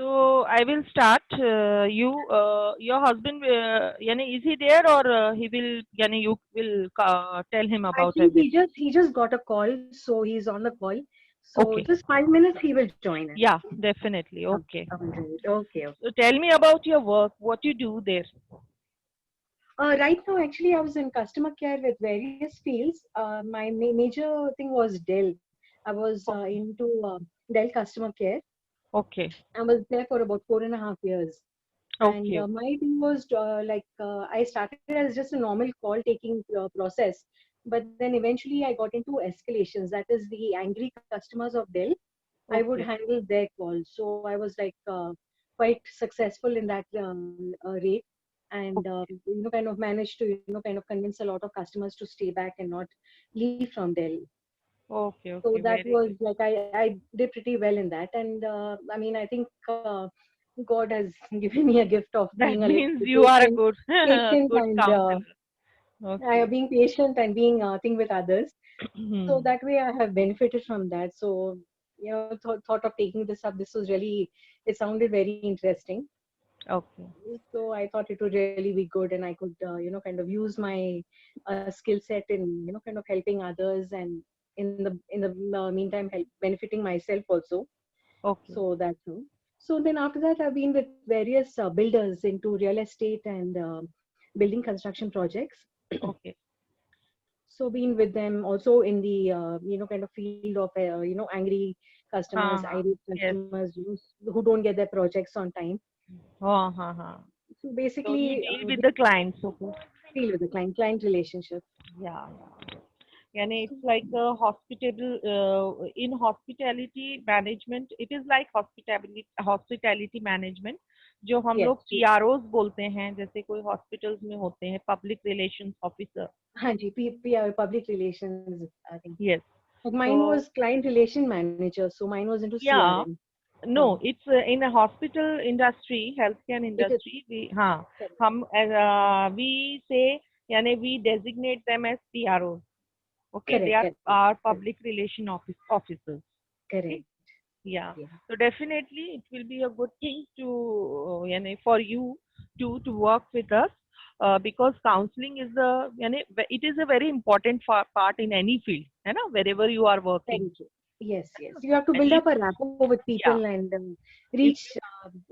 So I will start. Your husband, yani, is he there or he will? Yani, you will tell him I about think everything. he just got a call, so he's on the call. So Okay. just 5 minutes, he will join in. Yeah, definitely. Okay. All right. Okay. Okay. So tell me about your work. What you do there? Right now, actually, I was in customer care with various fields. My major thing was Dell. I was Okay. into Dell customer care. Okay. I was there for about 4.5 years. And Okay. my thing was I started as just a normal call taking process, but then eventually I got into escalations. That is the angry customers of Dell. I would Okay. handle their calls. So I was like quite successful in that rate, and kind of managed to kind of convince a lot of customers to stay back and not leave from Dell. Okay. So Okay. that Very was good. like I did pretty well in that, and I mean I think God has given me a gift of being That a little means you are a patient, good, patient good and counselor. Okay. being patient and being thing with others. So Hmm. that way I have benefited from that. So thought of taking this up. This was really, it sounded very interesting. Okay. So I thought it would really be good, and I could kind of use my skill set in kind of helping others, and in the meantime benefiting myself also. Okay. So that's all. So then after that, I've been with various builders into real estate and building construction projects. Okay. So been with them also in the kind of field of angry customers, Uh-huh. irate Yes. customers who don't get their projects on time. Uh-huh. So So you basically, deal with the clients. Okay. deal with the client relationship. Yeah. And it's like a hospitable in hospitality management. It is like hospitality management जो हम Yes, लोग PROs बोलते हैं, जैसे कोई hospitals में होते हैं, पब्लिक रिलेशंस ऑफिसर. हाँ जी, PR, public relations, I think. Yes. But mine was So client relation manager, so mine was into yeah, CRM. हाँ, no, it's in a hospital industry, healthcare it is industry. We हाँ, correct. हम we say, यानी we designate them as PROs. Okay, they Correct, are correct, our correct, public relation officers. Okay, correct. yeah. Yeah. So definitely it will be a good thing to for you to work with us, because counseling is it is a very important part in any field, है ना, wherever you are working. Very true. Yes, है yes. ना? You have to And build if up a rapport with people yeah, and if reach,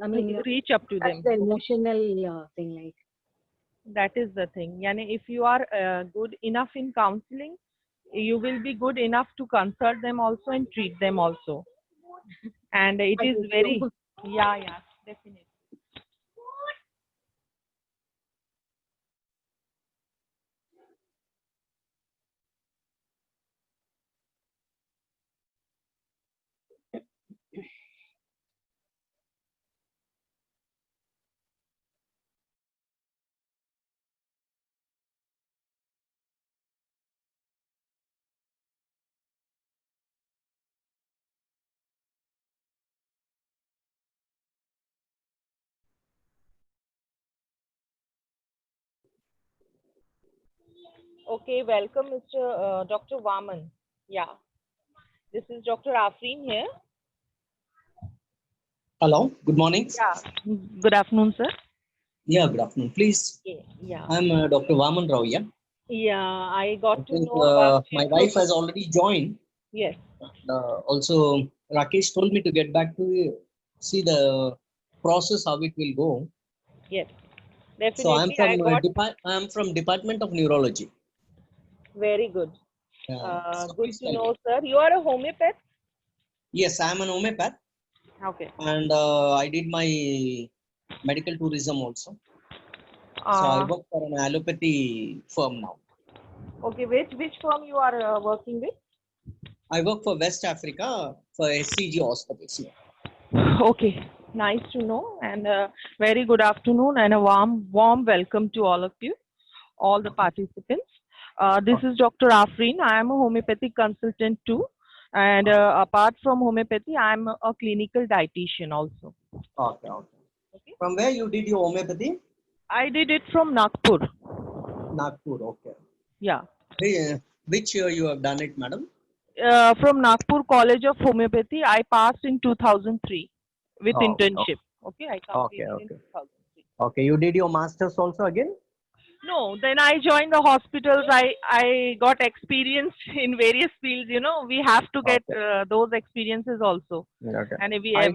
I mean, you reach up to touch them. the emotional thing. Like, That is the thing. Yani if you are good enough in counseling, you will be good enough to consult them also and treat them also. And it I is hope very, so. yeah, definitely. Okay, welcome, Mr. Dr. Vaman. Yeah, this is Dr. Afreen here. Hello, good morning. Yeah, good afternoon, sir. Yeah, good afternoon. Please, Yeah, I'm Dr. Vaman Rao. Yeah, yeah, I I got to think know about my it wife from, has already joined. yes. Also, Rakesh told me to get back to see the process how it will go. Yes, So I'm definitely. I from got I'm from Department of Neurology. very good. So Good please to tell me. know, sir. You are a homeopath? Yes, I'm an homeopath, Okay. and I did my medical tourism also. So I Uh, work for an allopathy firm now. okay. Which firm you are working with? I work for West Africa for SCG hospitals. Okay. Nice to know, and very good afternoon, and a warm welcome to all of you, all the participants. This is Dr. Afreen. I am a homeopathic consultant too, and apart from homeopathy, I am a clinical dietitian also. Okay, okay. Okay. From where you did your homeopathy? I did it from Nagpur. Nagpur, okay. Yeah. Which year you have done it, madam? From Nagpur College of Homeopathy, I passed in 2003. with Oh, internship. Okay, I okay, completed in okay. 2003. Okay, you did your masters also again? No, then I joined the hospitals. I got experience in various fields. You know, we have to get Okay, those experiences also, okay. and we have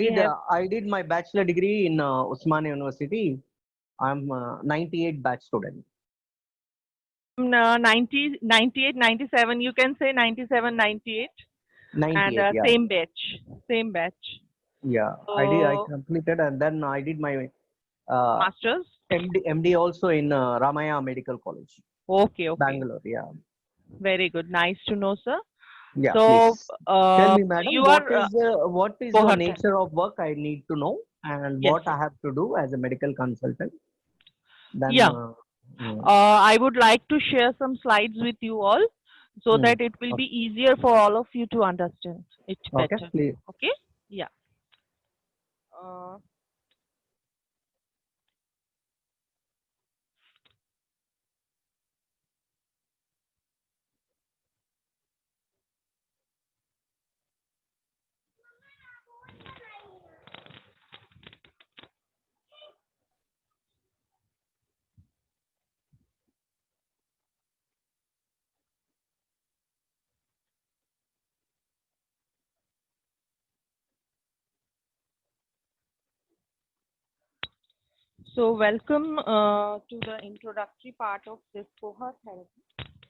I did my bachelor degree in Usman University. I'm 98 batch student. 90, 98, 97. You can say 97, 98, and 98, yeah. same batch, same batch. Yeah, I So completed, and then I did my uh, masters. MD also in Ramaya Medical College, Okay, okay, Bangalore. Yeah, very good. Nice to know, sir. yeah. So Please tell me, madam, you are what is the Kohat. nature of work I need to know, and Yes. what I have to do as a medical consultant. Then, Yeah. I would like to share some slides with you all so mm, that it will be okay, easier for all of you to understand it okay, better. please. Okay? Yeah. Uh, so welcome to the introductory part of this cohort therapy.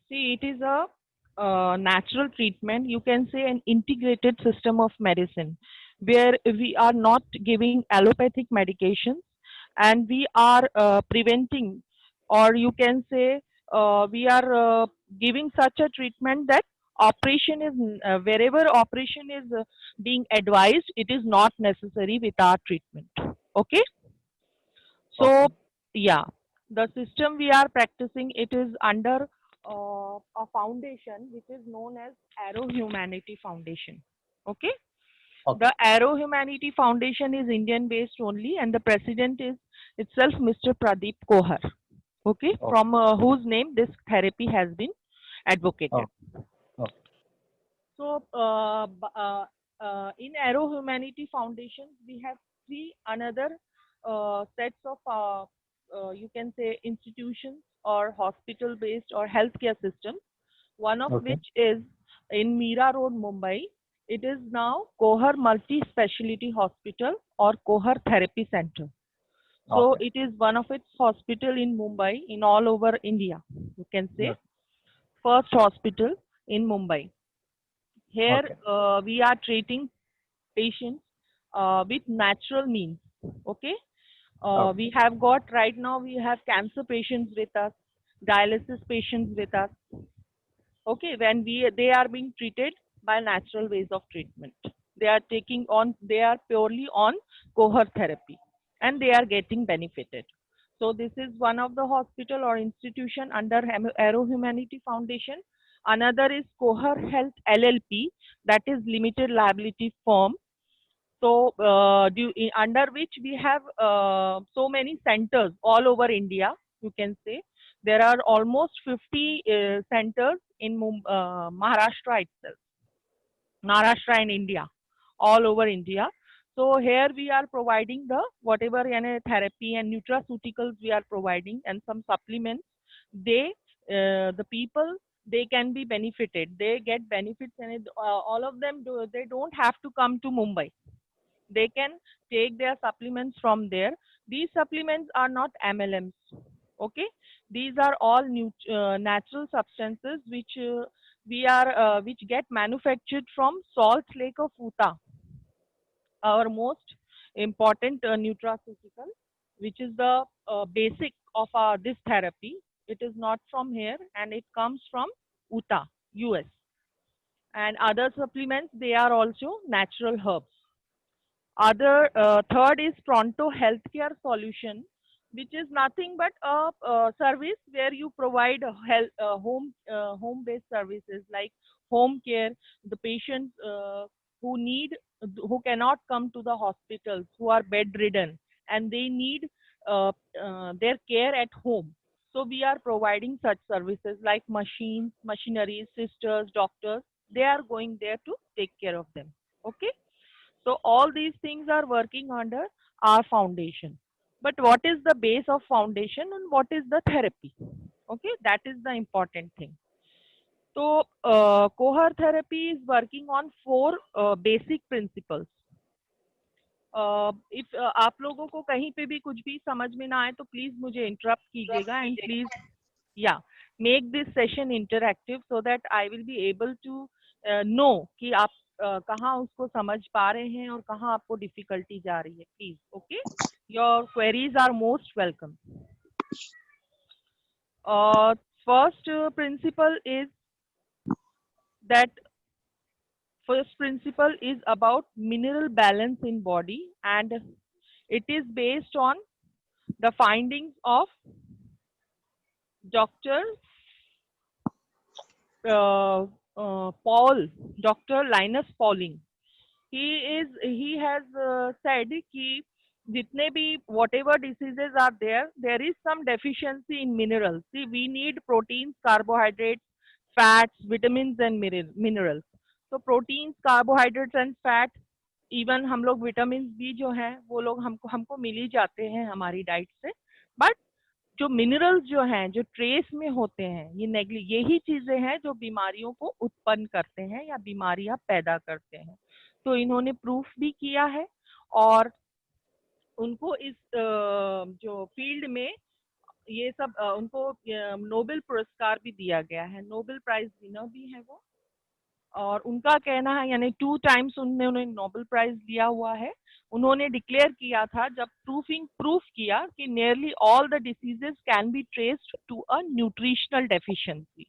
See, it is a natural treatment. You can say an integrated system of medicine where we are not giving allopathic medications and we are preventing, or you can say we are giving such a treatment that operation is wherever operation is being advised, it is not necessary with our treatment. Okay. So, Okay, yeah, the system we are practicing, it is under a foundation which is known as Arrow Humanity Foundation. Okay, okay, the Arrow Humanity Foundation is Indian based only, and the president is itself Mr. Pradeep Kohar. Okay, okay, from whose name this therapy has been advocated. okay, okay, So, in Arrow Humanity Foundation, we have three another sets of, you can say, institutions or hospital based or healthcare systems. One of okay, which is in Mira Road, Mumbai. It is now Kohar Multi Speciality Hospital or Kohar Therapy Center. So okay, it is one of its hospital in Mumbai, in all over India. You can say okay, first hospital in Mumbai. Here okay, we are treating patients with natural means. Okay. okay, We have got right now, we have cancer patients with us, dialysis patients with us. Okay. When they are being treated by natural ways of treatment. They are taking on, they are purely on cohort therapy and they are getting benefited. So this is one of the hospital or institution under Arrow Humanity Foundation. Another is Kohar Health LLP, that is limited liability firm. So under which we have so many centers all over India, you can say. There are almost 50 centers in Maharashtra itself, Maharashtra in India, all over India. So here we are providing the whatever therapy and nutraceuticals we are providing and some supplements. They, the people, they can be benefited. They get benefits and all of them do. They don't have to come to Mumbai. They can take their supplements from there. These supplements are not MLMs. Okay, these are all natural substances which get manufactured from Salt Lake of Utah, our most important nutraceutical, which is the basic of this therapy. It is not from here and it comes from Utah, US. And other supplements, they are also natural herbs. Other third is Pronto Healthcare Solution, which is nothing but a service where you provide a home based services like home care. The patients who need who cannot come to the hospitals, who are bedridden, and they need their care at home. So we are providing such services like machines, machineries, sisters, doctors. They are going there to take care of them. Okay. So all these things are working under our foundation. But what is the base of foundation and what is the therapy? Okay, that is the important thing. So Kohar therapy is working on 4 basic principles. If आप लोगों को कहीं पे भी कुछ भी समझ में ना आए तो प्लीज मुझे इंटरप्ट कीजिएगा एंड प्लीज या make this session interactive so that I will be able to know कि आप कहाँ उसको समझ पा रहे हैं और कहाँ आपको डिफिकल्टी जा रही है. Please, okay, your queries are most welcome. First principle is that first principle is about mineral balance in body, and it is based on the findings of Dr. Dr. Linus Pauling. He has said कि जितने भी whatever diseases are there is some deficiency in minerals. See, we need proteins, carbohydrates, fats, vitamins and minerals. So proteins, carbohydrates and fat, even हम लोग vitamins भी जो हैं वो लोग हमको मिल ही जाते हैं हमारी डाइट से. बट जो मिनरल्स जो हैं जो ट्रेस में होते हैं यही चीजें हैं जो बीमारियों को उत्पन्न करते हैं या बीमारियां पैदा करते हैं. तो इन्होंने प्रूफ भी किया है और उनको इस जो फील्ड में ये सब उनको नोबेल पुरस्कार भी दिया गया है. नोबेल प्राइज विनर भी है वो. और उनका कहना है यानी 2 टाइम्स उन्होंने नोबेल प्राइज लिया हुआ है. उन्होंने डिक्लेयर किया था जब प्रूफ किया कि nearly all the diseases can be traced to a nutritional deficiency.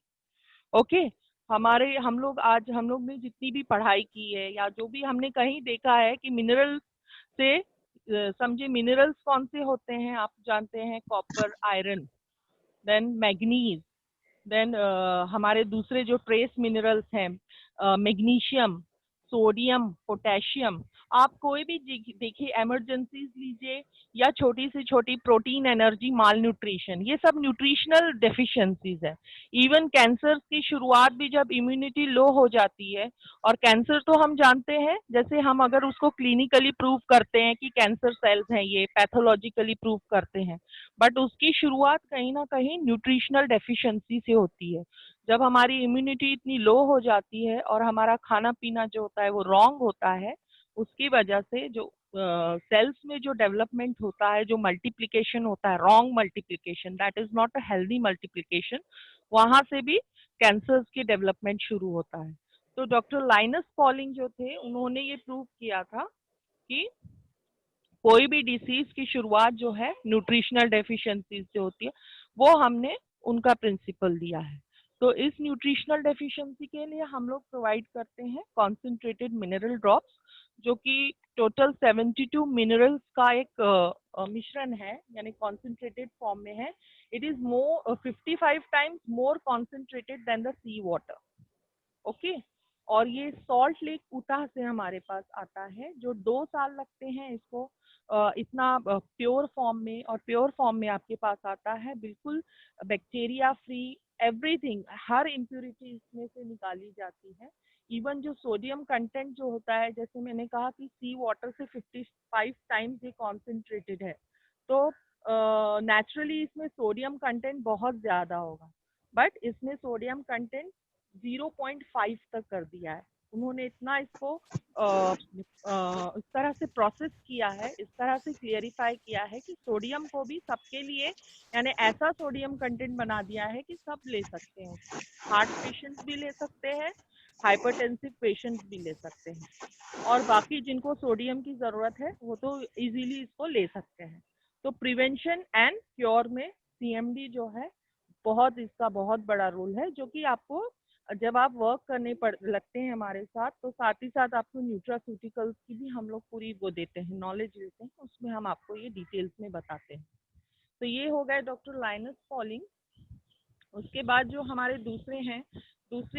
Okay, हम लोग ने जितनी भी पढ़ाई की है या जो भी हमने कहीं देखा है कि मिनरल से समझे मिनरल्स कौन से होते हैं आप जानते हैं, copper, iron, then manganese, then हमारे दूसरे जो ट्रेस मिनरल्स हैं मैग्नीशियम, सोडियम, पोटेशियम. आप कोई भी देखिए इमरजेंसीज लीजिए या छोटी से छोटी प्रोटीन एनर्जी माल न्यूट्रिशन, ये सब न्यूट्रिशनल डेफिशिएंसीज है. इवन कैंसर की शुरुआत भी जब इम्यूनिटी लो हो जाती है, और कैंसर तो हम जानते हैं जैसे हम अगर उसको क्लिनिकली प्रूव करते हैं कि कैंसर सेल्स हैं, ये पैथोलॉजिकली प्रूव करते हैं, बट उसकी शुरुआत कहीं ना कहीं न्यूट्रिशनल डेफिशिएंसी से होती है. जब हमारी इम्यूनिटी इतनी लो हो जाती है और हमारा खाना पीना जो होता है वो रॉन्ग होता है, उसकी वजह से जो सेल्स में जो डेवलपमेंट होता है, जो मल्टीप्लिकेशन होता है, wrong multiplication, that is not a healthy multiplication, वहां से भी कैंसर्स की डेवलपमेंट शुरू होता है. तो डॉक्टर लाइनस पॉलिंग जो थे उन्होंने ये प्रूव किया था कि कोई भी डिसीज की शुरुआत जो है न्यूट्रिशनल डेफिशिएंसी से होती है. वो हमने उनका प्रिंसिपल दिया है. तो इस न्यूट्रिशनल डेफिशिएंसी के लिए हम लोग प्रोवाइड करते हैं कॉन्सेंट्रेटेड मिनरल ड्रॉप्स, जो कि टोटल 72 मिनरल्स का एक मिश्रण है, यानी कॉन्सेंट्रेटेड फॉर्म में है. It is 55 times more concentrated than the sea water. Okay, और ये सॉल्ट लेक उटाह से हमारे पास आता है, जो 2 साल लगते हैं इसको इतना प्योर फॉर्म में, और प्योर फॉर्म में आपके पास आता है बिल्कुल बैक्टीरिया फ्री, एवरीथिंग, हर इम्प्यूरिटी इसमें से निकाली जाती है. इवन जो सोडियम कंटेंट जो होता है, जैसे मैंने कहा कि सी वाटर से 55 टाइम्स ये कॉन्सेंट्रेटेड है, तो नेचुरली इसमें सोडियम कंटेंट बहुत ज्यादा होगा, बट इसमें सोडियम कंटेंट 0.5 तक कर दिया है. उन्होंने इतना इसको इस तरह से प्रोसेस किया है, इस तरह से क्लियरिफाई किया है कि सोडियम को भी सबके लिए, यानी ऐसा सोडियम कंटेंट बना दिया है कि सब ले सकते हैं. हार्ट पेशेंट्स भी ले सकते हैं, हाइपरटेंसिव पेशेंट्स भी ले सकते हैं, और बाकी जिनको सोडियम की जरूरत है वो तो इजीली इसको ले सकते हैं. तो प्रिवेंशन एंड क्योर में सीएमडी जो है इसका बहुत बड़ा रोल है, जो कि आपको जब आप वर्क करने लगते हैं हमारे साथ, तो साथ ही साथ आपको न्यूट्रास्यूटिकल्स की भी हम लोग पूरी वो देते हैं, नॉलेज देते हैं, उसमें हम आपको ये डिटेल्स में बताते हैं. तो ये हो गए डॉक्टर लाइनस पॉलिंग. उसके बाद जो हमारे दूसरे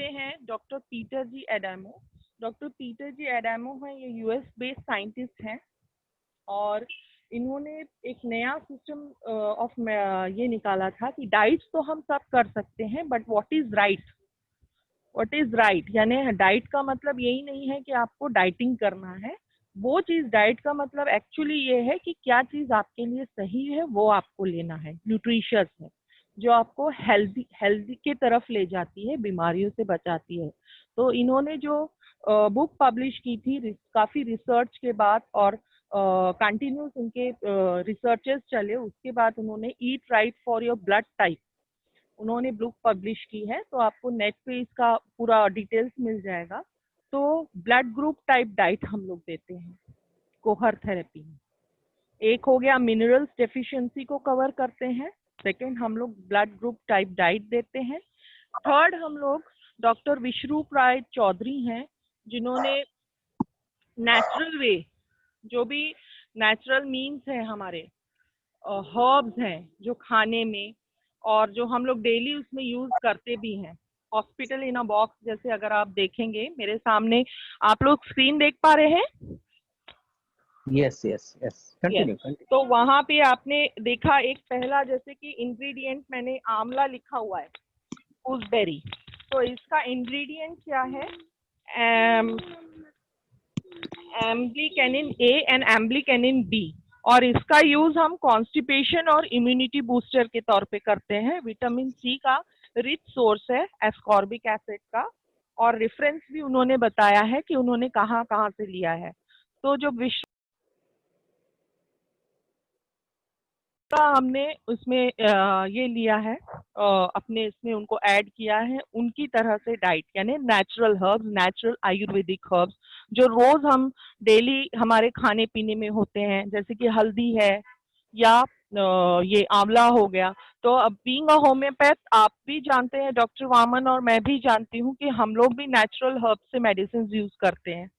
हैं डॉक्टर पीटर जी एडामो. डॉक्टर पीटर जी एडामो हैं, ये यूएस बेस्ड साइंटिस्ट हैं, और इन्होंने एक नया सिस्टम ऑफ ये निकाला था कि डाइट्स तो हम सब कर सकते हैं, बट व्हाट इज राइट, यानी डाइट का मतलब यही नहीं है कि आपको डाइटिंग करना है, वो चीज, डाइट का मतलब एक्चुअली ये है कि क्या चीज आपके लिए सही है वो आपको लेना है, न्यूट्रिशियस है, जो आपको हेल्दी हेल्दी की तरफ ले जाती है, बीमारियों से बचाती है। तो इन्होंने जो बुक पब्लिश की थी काफी रिसर्च के बाद और कंटिन्यूस उनके रिसर्चेस चले, उसके बाद उन्होंने eat right for your blood type उन्होंने बुक पब्लिश की है। तो आपको नेट पे इसका पूरा डिटेल्स मिल जाएगा। तो ब्लड ग्रुप टाइप डाइट हम लोग देते हैं कोहर थेरेपी में। एक हो गया मिनरल्स डेफिशिएंसी को कवर करते हैं, सेकंड हम लोग ब्लड ग्रुप टाइप डाइट देते हैं, थर्ड हम लोग डॉक्टर विश्वरूप राय चौधरी हैं जिन्होंने नेचुरल वे, जो भी नेचुरल मीन्स है हमारे हर्ब्स हैं जो खाने में और जो हम लोग डेली उसमें यूज करते भी हैं, हॉस्पिटल इन अ बॉक्स जैसे अगर आप देखेंगे मेरे सामने, आप लोग स्क्रीन देख पा रहे हैं? Yes, yes, yes. Continue, Yes. continue. तो वहां पे आपने देखा एक पहला जैसे कि इंग्रेडिएंट मैंने आंवला लिखा हुआ है, गूसबेरी। तो इसका इंग्रेडिएंट क्या है? एम्ब्लिकेनिन ए एंड एम्ब्लिकेनिन बी, और इसका यूज हम कॉन्स्टिपेशन और इम्यूनिटी बूस्टर के तौर पे करते हैं। विटामिन सी का रिच सोर्स है एस्कॉर्बिक एसिड का, और रेफरेंस भी उन्होंने बताया है कि उन्होंने कहाँ कहाँ से लिया है। तो जो विश्व का हमने उसमें ये लिया है, अपने इसमें उनको ऐड किया है उनकी तरह से डाइट, यानी natural herbs, natural Ayurvedic herbs जो रोज हम डेली हमारे खाने पीने में होते हैं, जैसे कि हल्दी है या ये आंवला हो गया। तो अब बीइंग अ होम्योपैथ आप भी जानते हैं, डॉक्टर वामन और मैं भी जानती हूँ कि हम लोग भी नेचुरल हर्ब्स से मेडिसिन यूज करते हैं,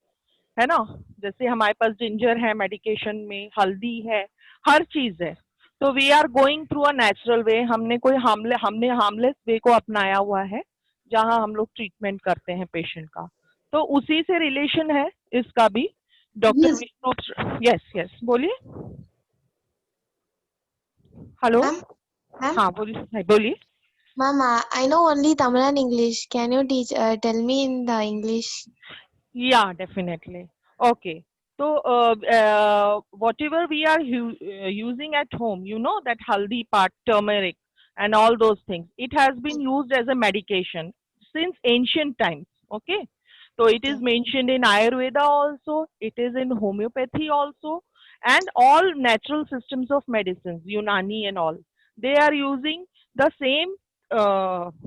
है ना। जैसे हमारे पास जिंजर है मेडिकेशन में, हल्दी है, हर चीज है। तो we are going through a natural way, हमने कोई हमने हार्मलेस वे को अपनाया हुआ है जहां हम लोग ट्रीटमेंट करते हैं पेशेंट का। तो उसी से रिलेशन है इसका भी। Doctor Yes, Vishnu, yes yes बोलिए। Hello, ma'am. Ma'am, हाँ बोलिए बोलिए। ma'am, I know only Tamil and English. Can you tell me in the English? Yeah, definitely. Okay. So, whatever we are using at home, you know, that haldi part, turmeric, and all those things, it has been used as a medication since ancient times. Okay. So, it is Okay. mentioned in Ayurveda also, it is in homeopathy also, and all natural systems of medicines, Unani and all. They are using the same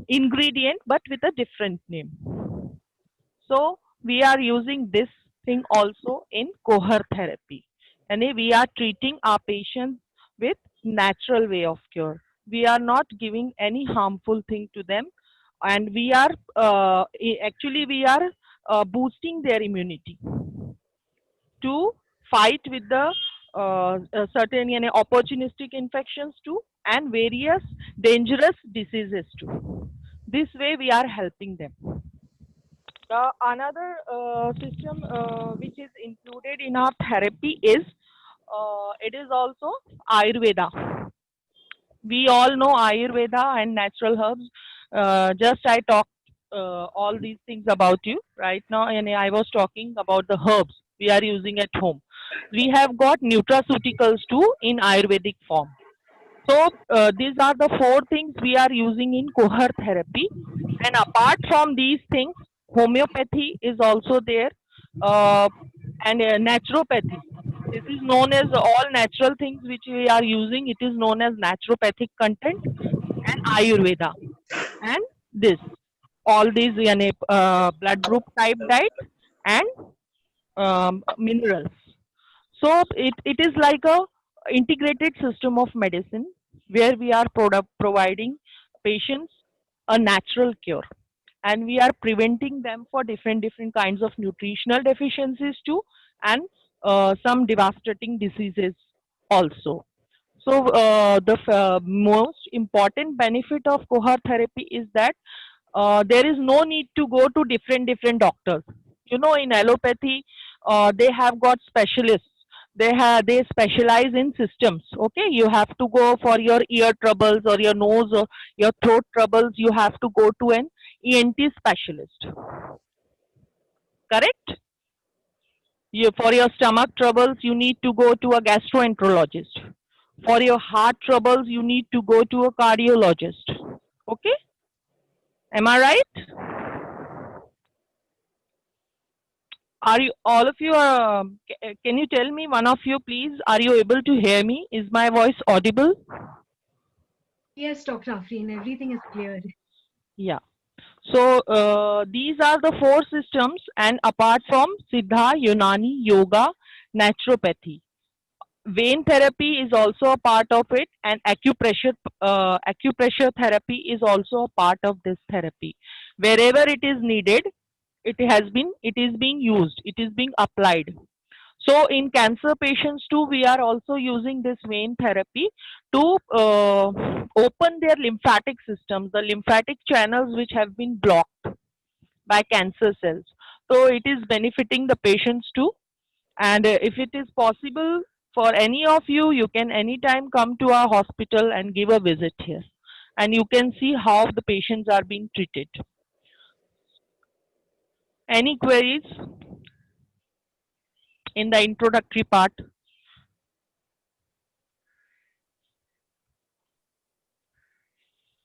ingredient but with a different name. So we are using this thing also in Kohar therapy. And we are treating our patients with natural way of cure. We are not giving any harmful thing to them, and we are actually we are boosting their immunity to fight with the certain opportunistic infections too and various dangerous diseases too. This way we are helping them. The another system which is included in our therapy is it is also Ayurveda. We all know Ayurveda and natural herbs. Just I talked all these things about you right now, and I was talking about the herbs we are using at home. We have got nutraceuticals too in Ayurvedic form. So these are the four things we are using in Kohar therapy. And apart from these things, homeopathy is also there, and naturopathy. This is known as all natural things which we are using. It is known as naturopathic content and Ayurveda. And this, all these blood group type diet and minerals. So it is like a integrated system of medicine where we are providing patients a natural cure, and we are preventing them for different kinds of nutritional deficiencies too, and some devastating diseases also. So the most important benefit of Kohar therapy is that there is no need to go to different doctors. You know, in allopathy, they have got specialists. They specialize in systems. Okay, you have to go for your ear troubles or your nose or your throat troubles. You have to go to an ENT specialist. Correct? For your stomach troubles, you need to go to a gastroenterologist. For your heart troubles, you need to go to a cardiologist. Okay? Am I right? Are you all of you can you tell me, one of you please, are you able to hear me? Is my voice audible? Yes, Dr. Afreen, everything is clear. Yeah. So these are the four systems, and apart from Siddha, Unani, Yoga, naturopathy, vein therapy is also a part of it, and acupressure therapy is also a part of this therapy. Wherever it is needed, it is being used, it is being applied. So in cancer patients too, we are also using this vein therapy to open their lymphatic systems, the lymphatic channels which have been blocked by cancer cells. So it is benefiting the patients too. And if it is possible for any of you, you can anytime come to our hospital and give a visit here. And you can see how the patients are being treated. Any queries in the introductory part?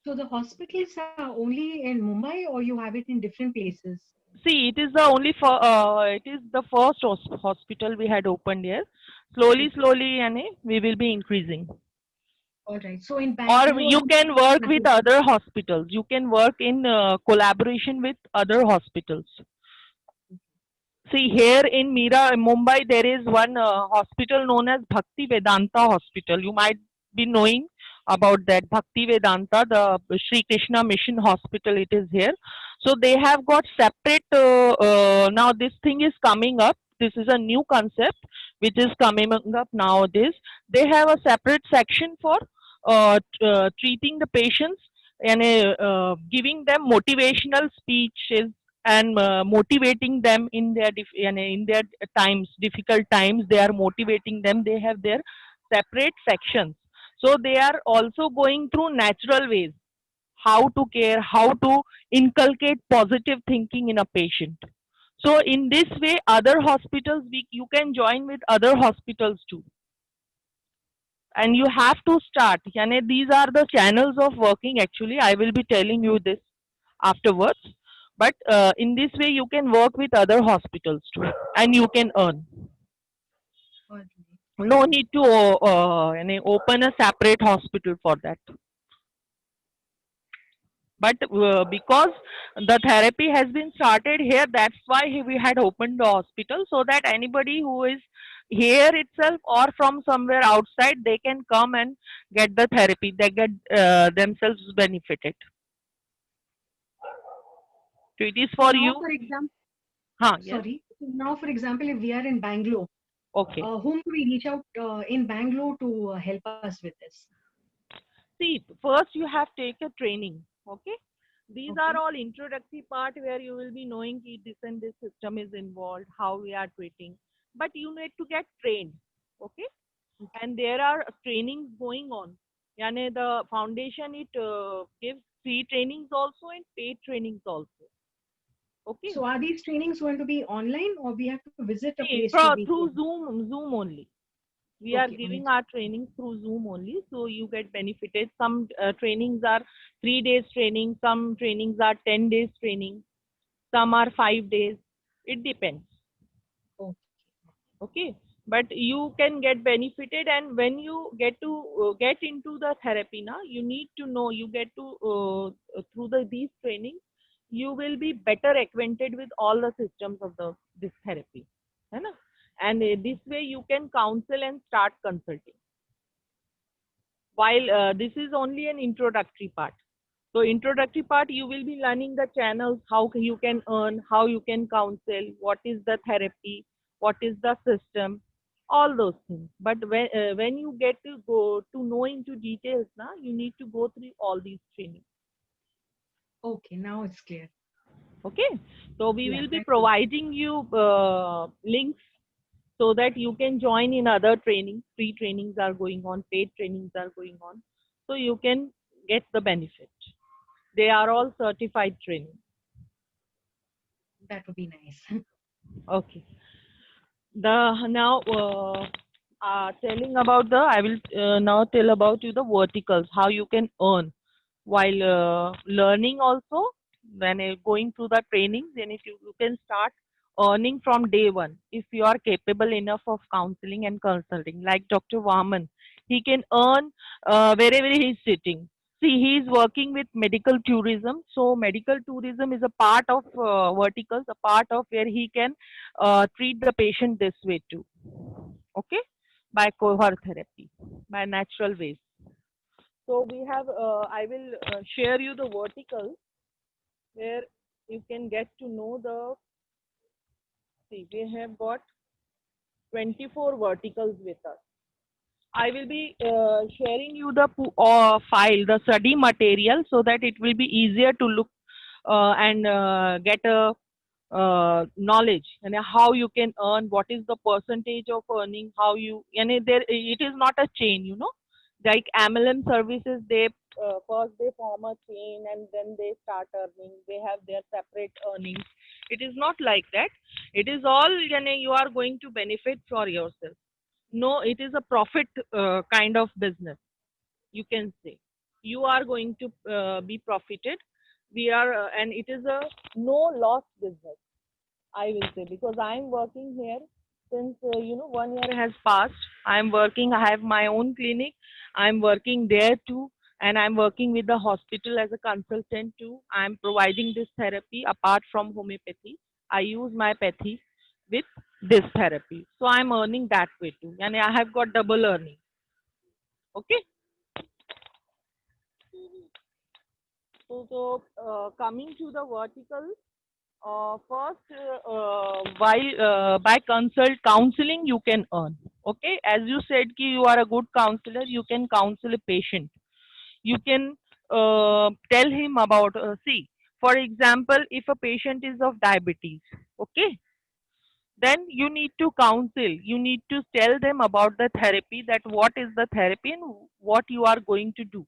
So the hospitals are only in Mumbai, or you have it in different places? See, it is the only for it is the first hospital we had opened here. Slowly, and we will be increasing. All right. So in Or Bangalore, you can work with other hospitals. You can work in collaboration with other hospitals. See, here in Mumbai, there is one hospital known as Bhakti Vedanta Hospital. You might be knowing about that. Bhakti Vedanta, the Sri Krishna Mission Hospital, it is here. So they have got separate, now this thing is coming up. This is a new concept which is coming up nowadays. They have a separate section for treating the patients and giving them motivational speeches and motivating them in their in their times, difficult times. They are motivating them. They have their separate sections. So they are also going through natural ways, how to care, how to inculcate positive thinking in a patient. So in this way, other hospitals, you can join with other hospitals too. And you have to start. These are the channels of working actually. I will be telling you this afterwards. But in this way, you can work with other hospitals too, and you can earn. all right. No need to open a separate hospital for that. But because the therapy has been started here, that's why we had opened the hospital, so that anybody who is here itself or from somewhere outside, they can come and get the therapy. They get themselves benefited. So it is So for now, you. for example, Yes. sorry. So now, for example, if we are in Bangalore, Okay. whom do we reach out in Bangalore to help us with this? See, first you have to take a training. Okay. These Okay. are all introductory part where you will be knowing this and this system is involved, how we are treating. But you need to get trained. Okay. And there are trainings going on. The foundation, it gives free trainings also and paid trainings also. Okay. So are these trainings going to be online, or we have to visit a See, place to be through trained? Zoom only. We are Okay, giving right. our trainings through Zoom only, so you get benefited. Some trainings are 3 days training, some trainings are 10 days training, some are 5 days. It depends. Okay. Okay, but you can get benefited, and when you get to get into the therapy now, you need to know, you get to through these trainings, you will be better acquainted with all the systems of this therapy, है ना? And this way you can counsel and start consulting. While this is only an introductory part. So introductory part, you will be learning the channels, how you can earn, how you can counsel, what is the therapy, what is the system, all those things. But when you get to go to know into details now, you need to go through all these trainings. Okay, now it's clear. Okay, so we Yeah, will be that's providing you links so that you can join in other trainings. Free trainings are going on, paid trainings are going on, so you can get the benefit. They are all certified training. that would be nice. Okay. now telling about the, I will now tell about you the verticals, how you can earn while learning also. When going through the training, then if you can start earning from day one if you are capable enough of counseling and consulting. Like Dr. Vaman, he can earn wherever he is sitting. See, he is working with medical tourism. So medical tourism is a part of verticals, a part of where he can treat the patient this way too. Okay, by cohort therapy, by natural ways. So we have, I will share you the verticals where you can get to know the, see, we have got 24 verticals with us. I will be sharing you the file, the study material, so that it will be easier to look and get a knowledge and how you can earn, what is the percentage of earning, how you, and it is not a chain, you know, like MLM services, they first they form a chain and then they start earning, they have their separate earnings. It is not like that. It is all, you are going to benefit for yourself. No, it is a profit kind of business, you can say. You are going to be profited. We are and it is a no loss business, I will say, because I am working here since 1 year has passed. I am working. I have my own clinic. I am working there too, and I am working with the hospital as a consultant too. I am providing this therapy apart from homeopathy. I use my pathy with this therapy, so I am earning that way too, and I have got double earning. Okay. So coming to the vertical. First, while by counseling, you can earn. Okay, as you said, ki you are a good counselor. You can counsel a patient. You can tell him about. See, for example, if a patient is of diabetes, okay, then you need to counsel. You need to tell them about the therapy. That what is the therapy and what you are going to do.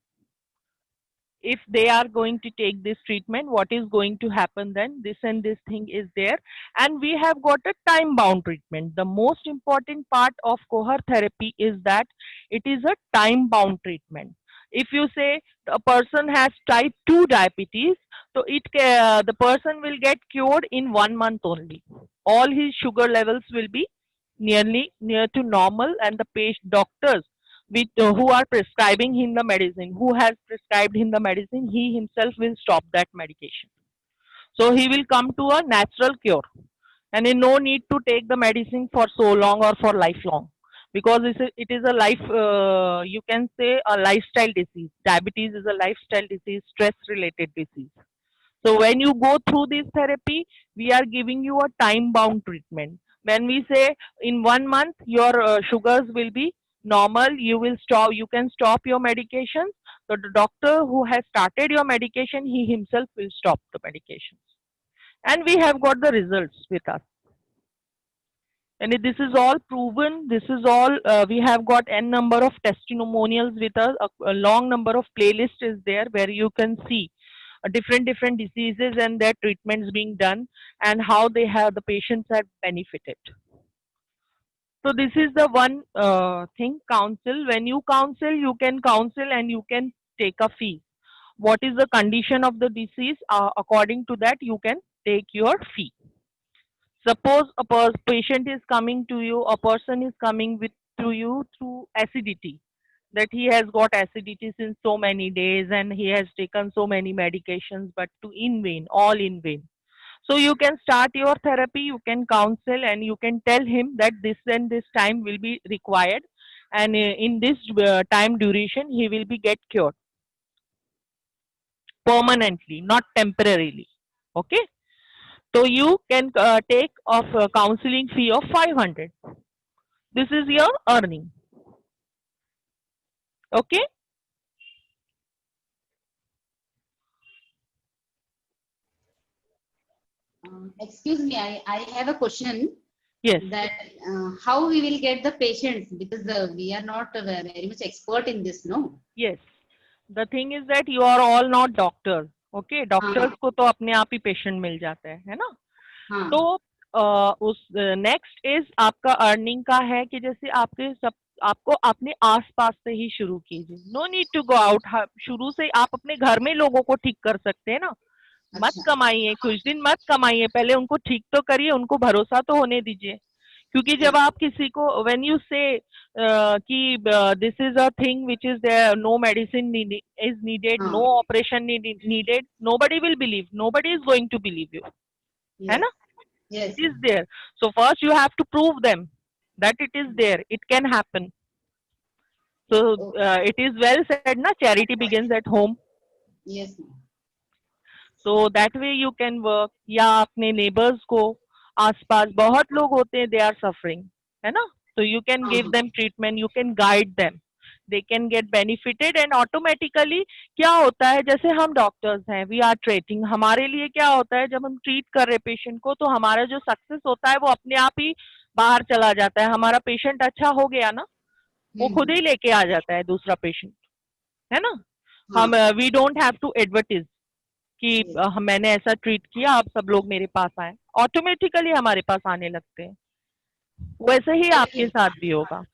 If they are going to take this treatment, what is going to happen then, this and this thing is there, and we have got a time bound treatment. The most important part of cohort therapy is that it is a time bound treatment. If you say a person has type 2 diabetes, so the person will get cured in 1 month only. All his sugar levels will be near to normal, and the patient doctors who are prescribing him the medicine, who has prescribed him the medicine, he himself will stop that medication. So he will come to a natural cure, and no need to take the medicine for so long or for lifelong, because it is a life, you can say, a lifestyle disease. Diabetes is a lifestyle disease, stress related disease. So when you go through this therapy, we are giving you a time bound treatment. When we say in 1 month your sugars will be normal, you can stop your medication. So the doctor who has started your medication, he himself will stop the medications. And we have got the results with us. And this is all proven. This is all, we have got n number of testimonials with us. A long number of playlists is there where you can see different diseases and their treatments being done, and how the patients have benefited. So this is the one thing, counsel. When you counsel, you can counsel and you can take a fee. What is the condition of the disease? According to that, you can take your fee. Suppose a patient is coming to you, a person is coming to you through acidity, that he has got acidity since so many days and he has taken so many medications, but in vain, all in vain. So you can start your therapy, you can counsel, and you can tell him that this and this time will be required, and in this time duration he will be get cured permanently, not temporarily. Okay. So you can take of counseling fee of 500. This is your earning. Okay. Excuse me, I have a question. Yes. That how we will get the patients, because we are not very much expert in this, no? Yes. The thing is that you are all not doctors. Okay. Doctors को तो अपने आप ही patient मिल जाते हैं, है ना? हाँ. तो उस नेक्स्ट इज आपका अर्निंग का है कि जैसे आपके सब आपको अपने आसपास से ही शुरू कीजिए, no need to go out. शुरू से आप अपने घर में लोगों को ठीक कर सकते हैं ना। मत अच्छा कमाइए, कुछ दिन मत कमाइए, पहले उनको ठीक तो करिए, उनको भरोसा तो होने दीजिए। क्योंकि जब आप किसी को व्हेन यू से कि this is a thing which is there, no medicine is needed, हाँ no operation needed, nobody will believe, nobody is going to believe you, है yes ना। yes It is there. So first you have to prove them that it is there, it can happen. So oh, it is well said na, charity begins at home. yes ma'am. So that way you can work। या अपने neighbors को, आसपास बहुत लोग होते हैं, they are suffering, है ना। So you can give हाँ them treatment, you can guide them, they can get benefited and automatically क्या होता है, जैसे हम डॉक्टर्स हैं, वी आर ट्रीटिंग, हमारे लिए क्या होता है, जब हम ट्रीट कर रहे पेशेंट को तो हमारा जो सक्सेस होता है वो अपने आप ही बाहर चला जाता है। हमारा पेशेंट अच्छा हो गया ना, वो खुद ही लेके आ जाता है दूसरा पेशेंट, है ना। हम हाँ we don't have to advertise कि मैंने ऐसा ट्रीट किया, आप सब लोग मेरे पास आए, ऑटोमेटिकली हमारे पास आने लगते हैं। वैसे ही आपके okay साथ भी होगा।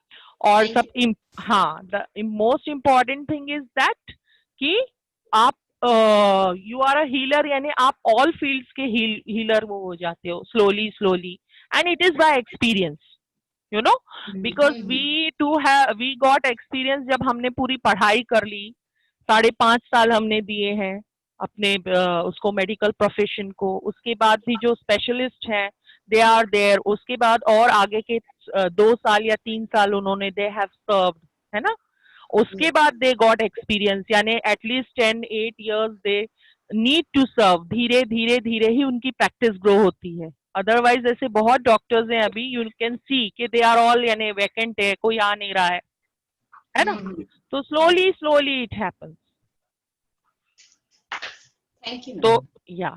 और thank you हाँ, the most important thing is that कि आप यू आर अ हीलर, यानी आप ऑल फील्ड्स के हीलर वो हो जाते हो slowly slowly, and it is by experience, you know. Because we got experience जब हमने पूरी पढ़ाई कर ली, 5.5 साल हमने दिए हैं अपने उसको मेडिकल प्रोफेशन को। उसके बाद भी जो स्पेशलिस्ट हैं दे आर देयर, उसके बाद और आगे के 2 साल या 3 साल उन्होंने दे हैव सर्व्ड, है ना। उसके बाद दे गॉट एक्सपीरियंस, यानी at least 10-8 years they need to serve. धीरे धीरे धीरे ही उनकी प्रैक्टिस ग्रो होती है। अदरवाइज ऐसे बहुत डॉक्टर्स हैं अभी, यू कैन सी कि दे आर ऑल यानी वैकेंट है, कोई आ नहीं रहा है ना। तो slowly slowly it happens. thank you तो ma'am. या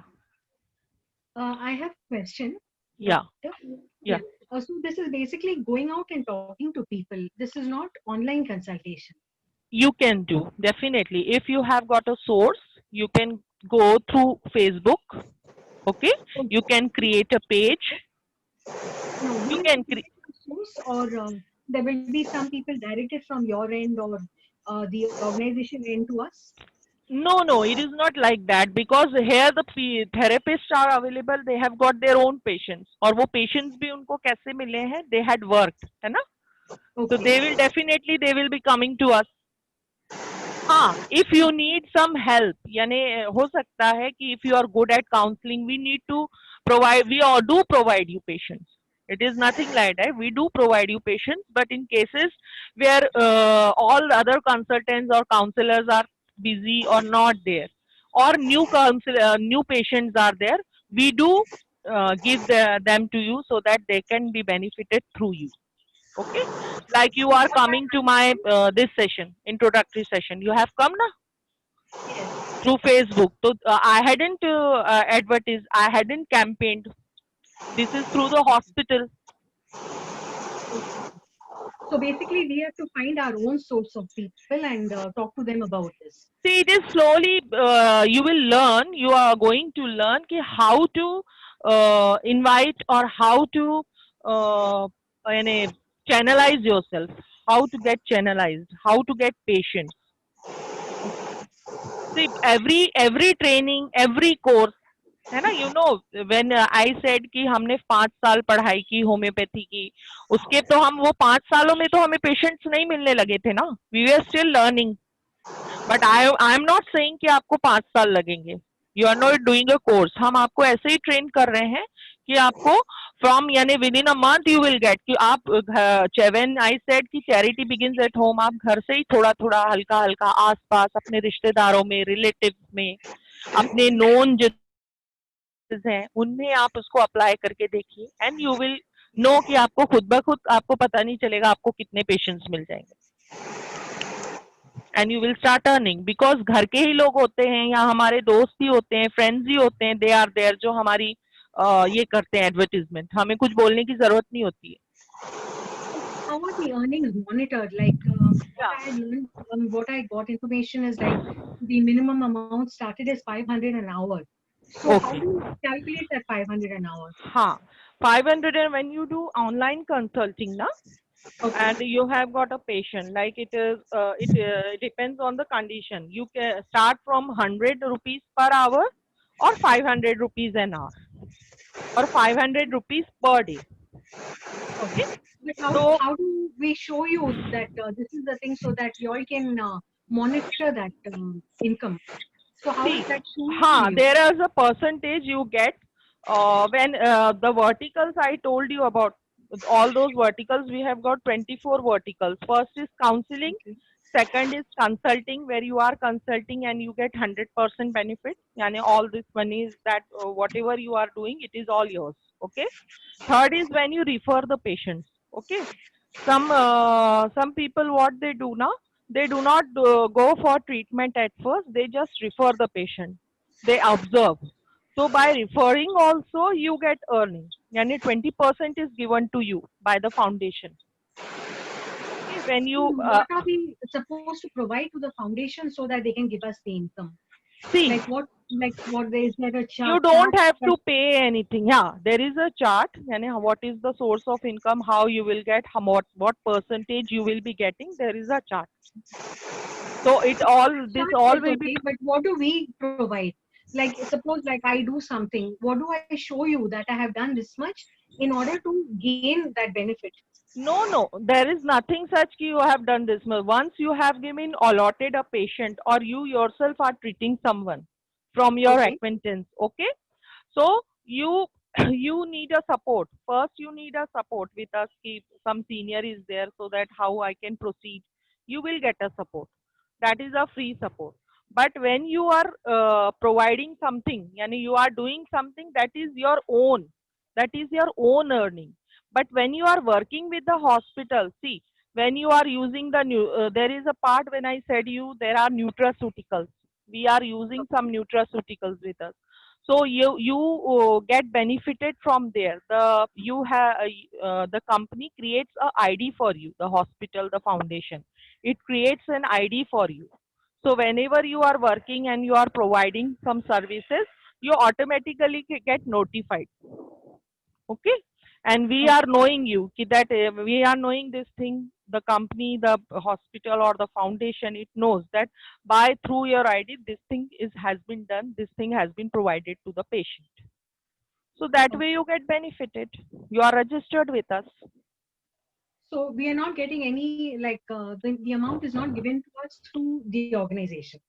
I have a question. या Doctor. Yeah. So this is basically going out and talking to people. This is not online consultation. you can do definitely, if you have got a source you can go through Facebook, okay, you can create a page, No, you will can it be a source or there will be some people directed from your end or the organization end to us? no, it is not like that, because here the therapists are available, they have got their own patients, और वो patients भी उनको कैसे मिले हैं, they had worked, है ना। So Okay. they will definitely they will be coming to us। हाँ, if you need some help, यानी हो सकता है कि if you are good at counseling, we need to provide, we all do provide you patients, it is nothing like that, we do provide you patients, but in cases where all other consultants or counselors are busy or not there, or new patients are there, we do give them to you so that they can be benefited through you, okay। Like you are coming to my this session, introductory session, you have come na Yes. through Facebook, so I hadn't advertised, I hadn't campaigned, this is through the hospital। So basically, we have to find our own source of people and talk to them about this. See, it is slowly you will learn, you are going to learn ki how to invite or how to यानी channelize yourself, how to get channelized, how to get patients। See, every training, every course, है ना, you know, when I said कि हमने 5 साल पढ़ाई की homeopathy की, उसके तो हम वो 5 सालों में तो हमें पेशेंट्स नहीं मिलने लगे थे ना, we were still learning। But I am not saying कि आपको 5 साल लगेंगे, you are not doing a course, हम आपको ऐसे ही ट्रेन कर रहे हैं कि आपको फ्रॉम यानी with in a month you will get, कि आप व्हेन आई सेड कि चैरिटी बिगिंस एट होम, आप घर से ही थोड़ा थोड़ा हल्का हल्का आसपास अपने रिश्तेदारों में, रिलेटिव्स में, अपने नोन जो हैं उनमें आप उसको अप्लाई करके देखिए, एंड यू विल नो कि आपको खुद ब खुद आपको पता नहीं चलेगा आपको कितने पेशेंट्स मिल जाएंगे, and you will start earning. Because घर के ही लोग होते हैं या हमारे दोस्त ही होते हैं, फ्रेंड्स ही होते हैं, दे आर देयर, जो हमारी ये करते हैं एडवर्टीजमेंट, हमें कुछ बोलने की जरूरत नहीं होती है। How are the earnings monitored? Like what I had learned, what I got information is like the minimum amount started as 500 an hour. So how Okay. do you calculate that 500 an hour? 500, and when you do online consulting, na, Okay. and you have got a patient, like it depends on the condition. You can start from 100 rupees per hour, or 500 rupees an hour, or 500 rupees per day. Okay. Okay. But So how do we show you that this is the thing so that you all can monitor that income? So how is see, that shown to you? there is a percentage you get when the verticals I told you about. All those verticals, we have got 24 verticals. First is counseling, Okay. second is consulting, where you are consulting and you get 100% benefit. Yani all this money is that whatever you are doing, it is all yours. Okay. Third is when you refer the patients. Okay. Some people, what they do now, they do not go for treatment at first, they just refer the patient, they observe. So by referring also you get earning, and 20% is given to you by the foundation. Okay, when So you what are we supposed to provide to the foundation so that they can give us the income? see, Like what there is there a you chart don't have that to pay anything. Yeah, there is a chart, and what is the source of income, how you will get, how, what percentage you will be getting, there is a chart. So it all, this chart all is will be. okay, but what do we provide? Like suppose like I do something, what do I show you that I have done this much in order to gain that benefit? No, no, there is nothing such ki you have done this. Once you have given allotted a patient, or you yourself are treating someone from your Okay. acquaintance, okay? So you you need a support. First, you need a support with us. Ki some senior is there, so that how I can proceed. You will get a support. That is a free support. But when you are providing something, yani you are doing something that is your own, that is your own earning. But when you are working with the hospital, see, when you are using the new, there is a part when I said you there are nutraceuticals. We are using some nutraceuticals with us. So you get benefited from there. The company creates a ID for you. The hospital, the foundation, it creates an ID for you. So whenever you are working and you are providing some services, you automatically get notified. Okay, and we are Okay. knowing you that we are knowing this thing, the company, the hospital or the foundation, it knows that by through your ID this thing is has been done, this thing has been provided to the patient. So that way Okay. you get benefited, you are registered with us. So we are not getting any like the amount is not given to us through the organization.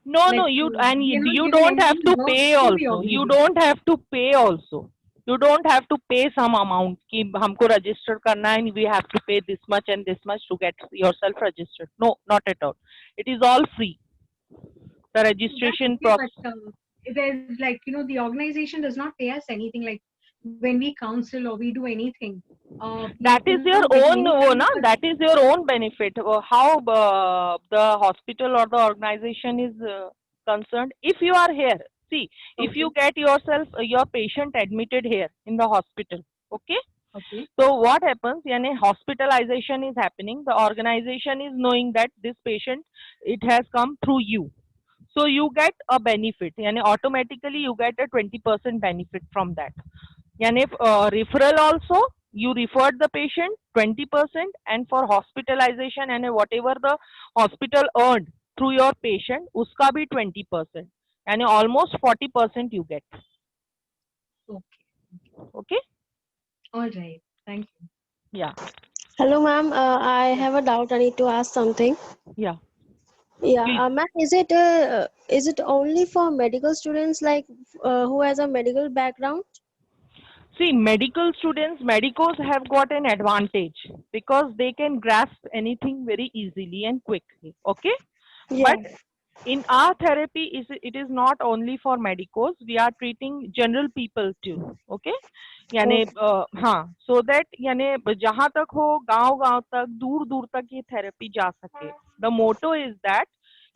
No, Like no, you, and we are not you given don't have any to work pay through the also, you organization. don't have to pay also. You don't have to pay some amount कि हमको register करना है and we have to pay this much and this much to get yourself registered. No, not at all. It is all free. The That's registration okay, process. but there's like the organization does not pay us anything. Like when we counsel or we do anything, we That are is your not getting own, any kind na? of a. That is your own benefit. How the hospital or the organization is concerned. If you are here, see, if you Okay. get yourself, your patient admitted here in the hospital, okay? Okay. So what happens? Yani hospitalization is happening. The organization is knowing that this patient, it has come through you. So you get a benefit. Yani automatically you get a 20% benefit from that. And if referral also, you referred the patient 20%, and for hospitalization and whatever the hospital earned through your patient, uska bhi 20%. And almost 40% you get. Okay. Okay? All right. Thank you. Yeah. Hello, ma'am. I Yeah. have a doubt. I need to ask something. Yeah. Yeah, Please. ma'am, is it only for medical students like who has a medical background? See, medical students, medicos have got an advantage because they can grasp anything very easily and quickly. Okay? But Yeah. in our therapy, it is not only for medicos. We are treating general people too. Okay? यानी Okay. हाँ, so that यानी जहाँ तक हो गांव गांव तक दूर दूर तक ये थेरेपी जा सके. The motto is that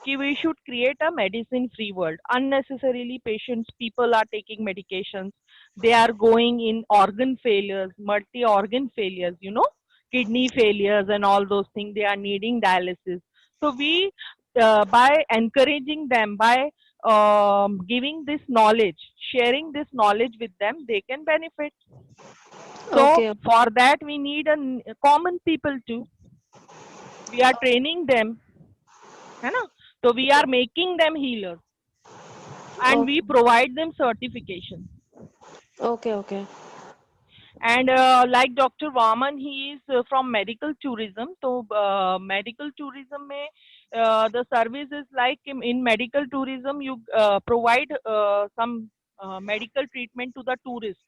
कि we should create a medicine free world. Unnecessarily patients, people are taking medications, they are going in organ failures, multi organ failures, kidney failures and all those things, they are needing dialysis. So we by encouraging them, by giving this knowledge, sharing this knowledge with them, they can benefit. So Okay. for that we need common people too. We are training them, है ना? So we are making them healers and we Okay. provide them certification. Okay. Okay. And like Dr. Vaman, he is from medical tourism. So medical tourism mein, the service is like in medical tourism, you provide some medical treatment to the tourists.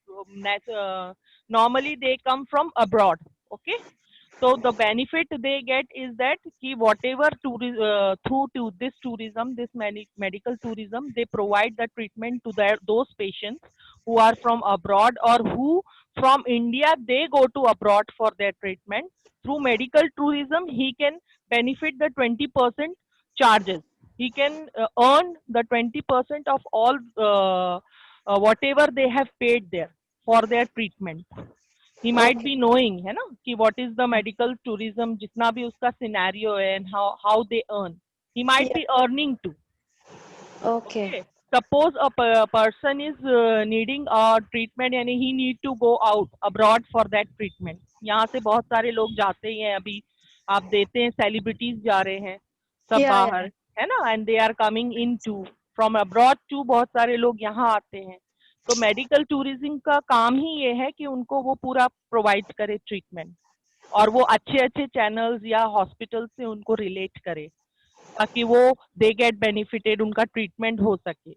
Normally they come from abroad. Okay. So the benefit they get is that ki whatever through to this tourism, this medical tourism, they provide the treatment to those patients who are from abroad or who from India, they go to abroad for their treatment. Through medical tourism, he can benefit the 20% charges. He can earn the 20% of all whatever they have paid there for their treatment. He might be knowing, है ना, कि what is the medical tourism, जितना भी उसका scenario है and how they earn. He might be earning too. Okay. Suppose a person is needing a treatment यानी he need to go out abroad for that treatment. यहाँ से बहुत सारे लोग जाते ही हैं अभी, आप देते हैं celebrities जा रहे हैं सब Yeah, बाहर, है ना, and they are coming in too from abroad too. बहुत सारे लोग यहाँ आते हैं. तो मेडिकल टूरिज्म का काम ही ये है कि उनको वो पूरा प्रोवाइड करे ट्रीटमेंट, और वो अच्छे अच्छे चैनल्स या हॉस्पिटल से उनको रिलेट करे ताकि वो दे गेट बेनिफिटेड, उनका ट्रीटमेंट हो सके.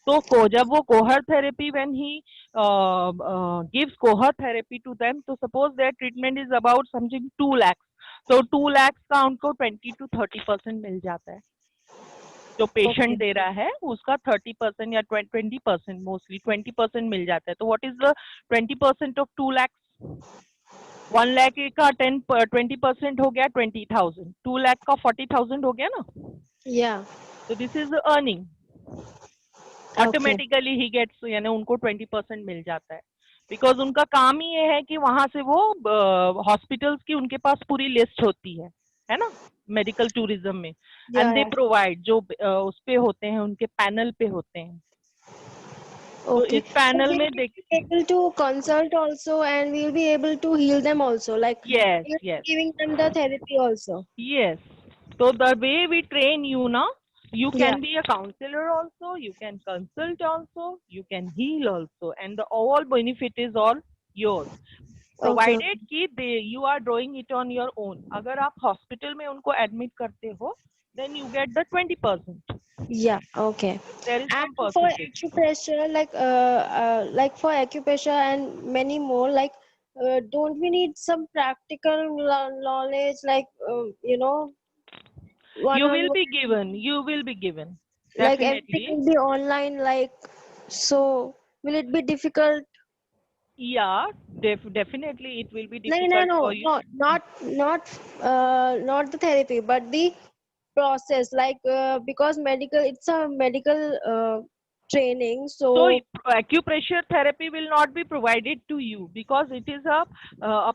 तो जब वो कोहर थेरेपी व्हेन ही गिव्स कोहर थेरेपी टू देम, तो suppose their treatment is about something 2 lakh, तो 2 लाख का उनको 20 to 30% मिल जाता है. जो पेशेंट दे रहा है उसका 30% या 20%, मोस्टली 20% मिल जाता है. तो what is the 20% of 2 lakh? 1 lakh का 20% हो गया 20,000. 2 लाख का 40,000 हो गया ना. Yeah. So this is the earning. Automatically he gets, यानी उनको 20% मिल जाता है. बिकॉज उनका काम ही ये है कि वहां से वो हॉस्पिटल्स की उनके पास पूरी लिस्ट होती है ना, मेडिकल टूरिज्म में, एंड दे प्रोवाइड जो उस पे होते हैं, उनके पैनल पे होते हैं. तो Okay. इस पैनल में देख, Able to consult also, and we'll be able to heal them also. Like yes, we'll be yes, giving them the therapy also. yes. So the way we train you now, you Yeah. can be a counselor also, you can consult also, you can heal also, and the all benefit is all yours. Provided कि you are doing it on your own. अगर आप hospital में उनको admit करते हो, then you get the 20%. Yeah. Okay. There is some And for percentage. acupressure, like for acupressure and many more, like don't we need some practical knowledge, like one You on will one, be given. You will be given. like Definitely. everything will be online, like, so will it be difficult? Yeah, definitely it will be No, difficult for you. not the therapy, but the process, like because medical, it's a medical training, So so acupressure therapy will not be provided to you because it is a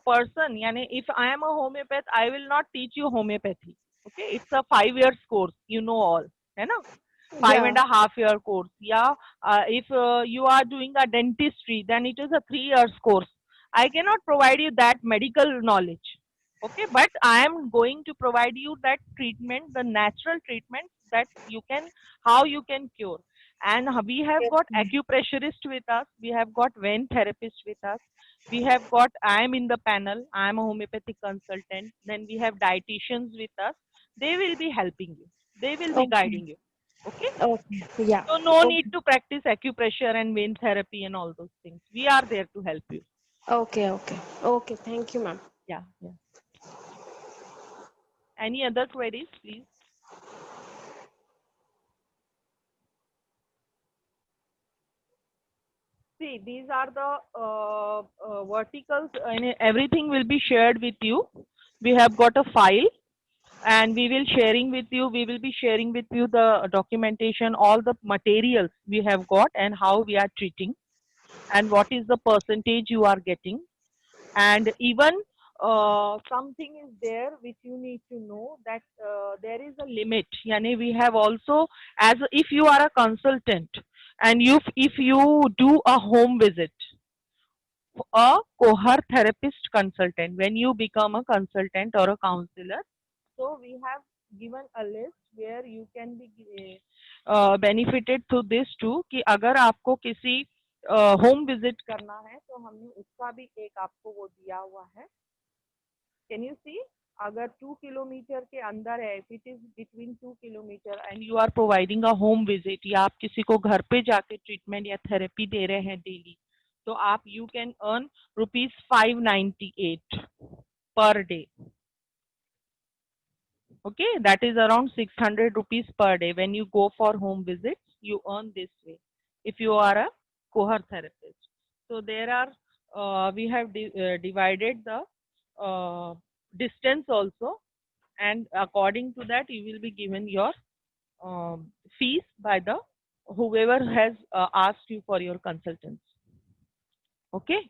person. Yani if I am a homeopath, I will not teach you homeopathy. Okay, it's a 5 years course. You know all, है ना? 5.5 year course. Yeah, if you are doing a dentistry, then it is a 3 years course. I cannot provide you that medical knowledge. Okay, but I am going to provide you that treatment, the natural treatment that you can, how you can cure. And we have got acupressurist with us, we have got vein therapist with us, we have got, I am in the panel, I am a homeopathic consultant, then we have dietitians with us. They will be helping you, they will be guiding you. Okay, okay, yeah, so no need to practice acupressure and vein therapy and all those things. We are there to help you. okay, thank you, ma'am. Yeah. Any other queries, please? See, these are the verticals, and everything will be shared with you. We have got a file, and we will be sharing with you the documentation, all the materials we have got, and how we are treating, and what is the percentage you are getting. And even something is there which you need to know, that there is a limit. Yani we have also, if you are a consultant and if you do a home visit, a cohort therapist consultant, when you become a consultant or a counselor, so we have given a list where you can be benefited through this too, कि अगर आपको किसी home visit करना है तो हमने उसका भी एक आपको वो दिया हुआ है. कैन यू सी, अगर 2 किलोमीटर के अंदर है, if it is between 2 kilometre and you are providing a home visit, या आप किसी को घर पे जाके ट्रीटमेंट या थेरेपी दे रहे हैं डेली, तो आप you can earn ₹598 per day. Okay, that is around 600 rupees per day. When you go for home visits, you earn this way if you are a cohort therapist. So there are, we have divided the distance also, and according to that you will be given your fees by the whoever has asked you for your consultants. Okay,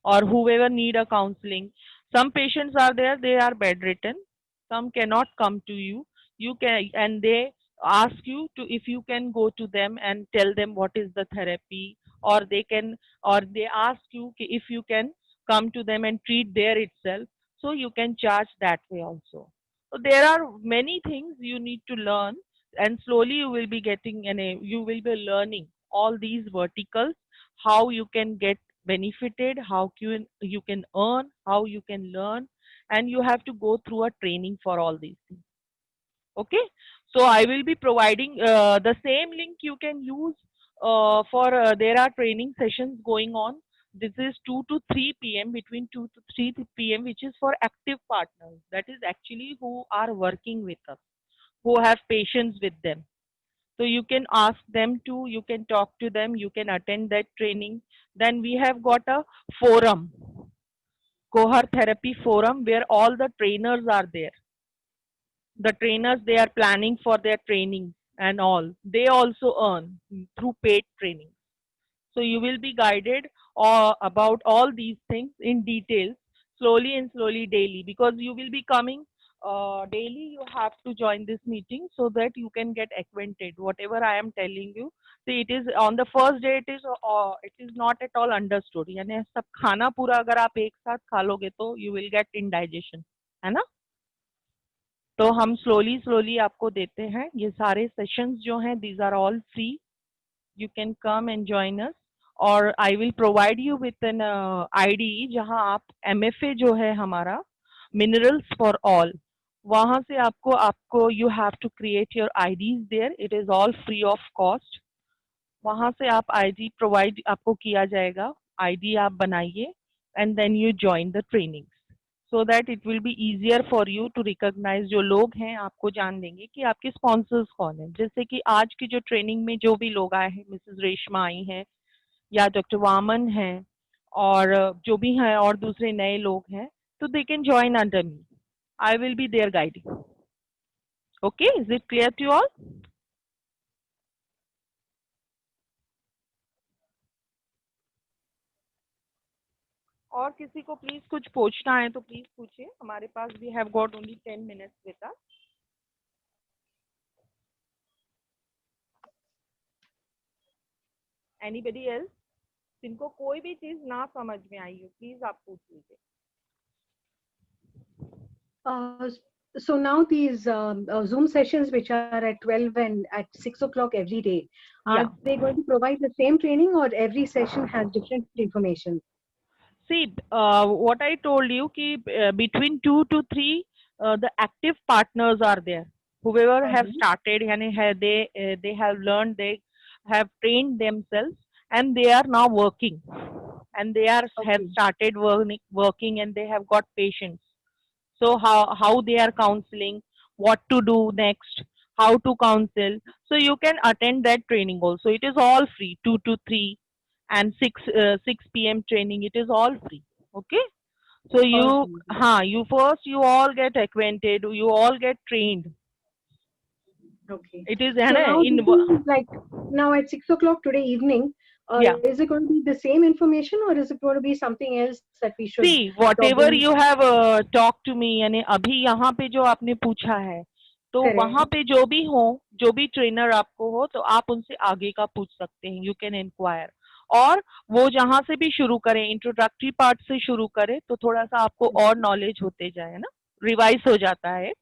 or whoever need a counseling. Some patients are there, they are bedridden, some cannot come to you, you can, and they ask you to, if you can go to them and tell them what is the therapy, or they can, or they ask you if you can come to them and treat there itself, so you can charge that way also. So there are many things you need to learn, and slowly you will be getting, and you will be learning all these verticals, how you can get benefited, how you can earn, how you can learn, and you have to go through a training for all these things. Okay, so I will be providing the same link you can use for there are training sessions going on. This is 2 to 3 p.m. between 2 to 3 p.m. which is for active partners, that is actually who are working with us, who have patience with them. So you can ask them to, you can talk to them, you can attend that training. Then we have got a forum, cohort therapy forum, where all the trainers are there. The trainers, they are planning for their training and all. They also earn through paid training. So you will be guided about all these things in detail, slowly and slowly daily, because you will be coming daily. You have to join this meeting so that you can get acquainted. Whatever I am telling you, see, it is on the first day, it is not at all understood. यानी सब खाना पूरा अगर आप एक साथ खा लोगे तो you will get indigestion, है ना? तो हम slowly आपको देते हैं ये सारे sessions जो हैं, these are all free. You can come and join us, or I will provide you with an ID जहां आप MFA जो है हमारा Minerals for All, वहां से आपको you have to create your IDs there. It is all free of cost. वहां से आप ID provide आपको किया जाएगा, ID आप बनाइए, and then you join the trainings, so that it will be easier for you to recognize. जो लोग हैं आपको जान देंगे कि आपके स्पॉन्सर्स कौन हैं. जैसे कि आज की जो ट्रेनिंग में जो भी लोग आए हैं, मिसेस रेशमा आई हैं, या डॉक्टर वामन हैं, और जो भी हैं और दूसरे नए लोग हैं, तो they can join under me. I will be there guiding. Okay, is it clear to all? और किसी को प्लीज कुछ पूछना है तो प्लीज पूछिए. हमारे पास we have got only 10 minutes with us. Anybody else जिनको कोई भी चीज ना समझ में आई हो, प्लीज आप पूछ लीजिए. So now these Zoom sessions, which are at 12 and at 6 o'clock every day, are they going to provide the same training, or every session has different information? See, what I told you, ki between 2 to 3, the active partners are there. Whoever have started, they have learned, they have trained themselves, and they are now working, and they are have started working, and they have got patients. So how they are counseling, what to do next, how to counsel. So you can attend that training also. It is all free, 2 to 3 and 6 p.m. training. It is all free. Okay. So you first, you all get acquainted, you all get trained. Okay. It is So now, this is like now at 6 o'clock today evening. Yeah. Is it going to be the same information or is it going to be something else that we should See, whatever probably you have talked to me, यानी अभी यहाँ पे जो आपने पूछा है, तो वहाँ correct? पे जो भी हो, जो भी ट्रेनर आपको हो, तो आप उनसे आगे का पूछ सकते हैं. You can enquire. और वो जहाँ से भी शुरू करें, इंट्रोडक्टरी पार्ट से शुरू करें, तो थोड़ा सा आपको और नॉलेज होते जाए ना, रिवाइज हो जाता है.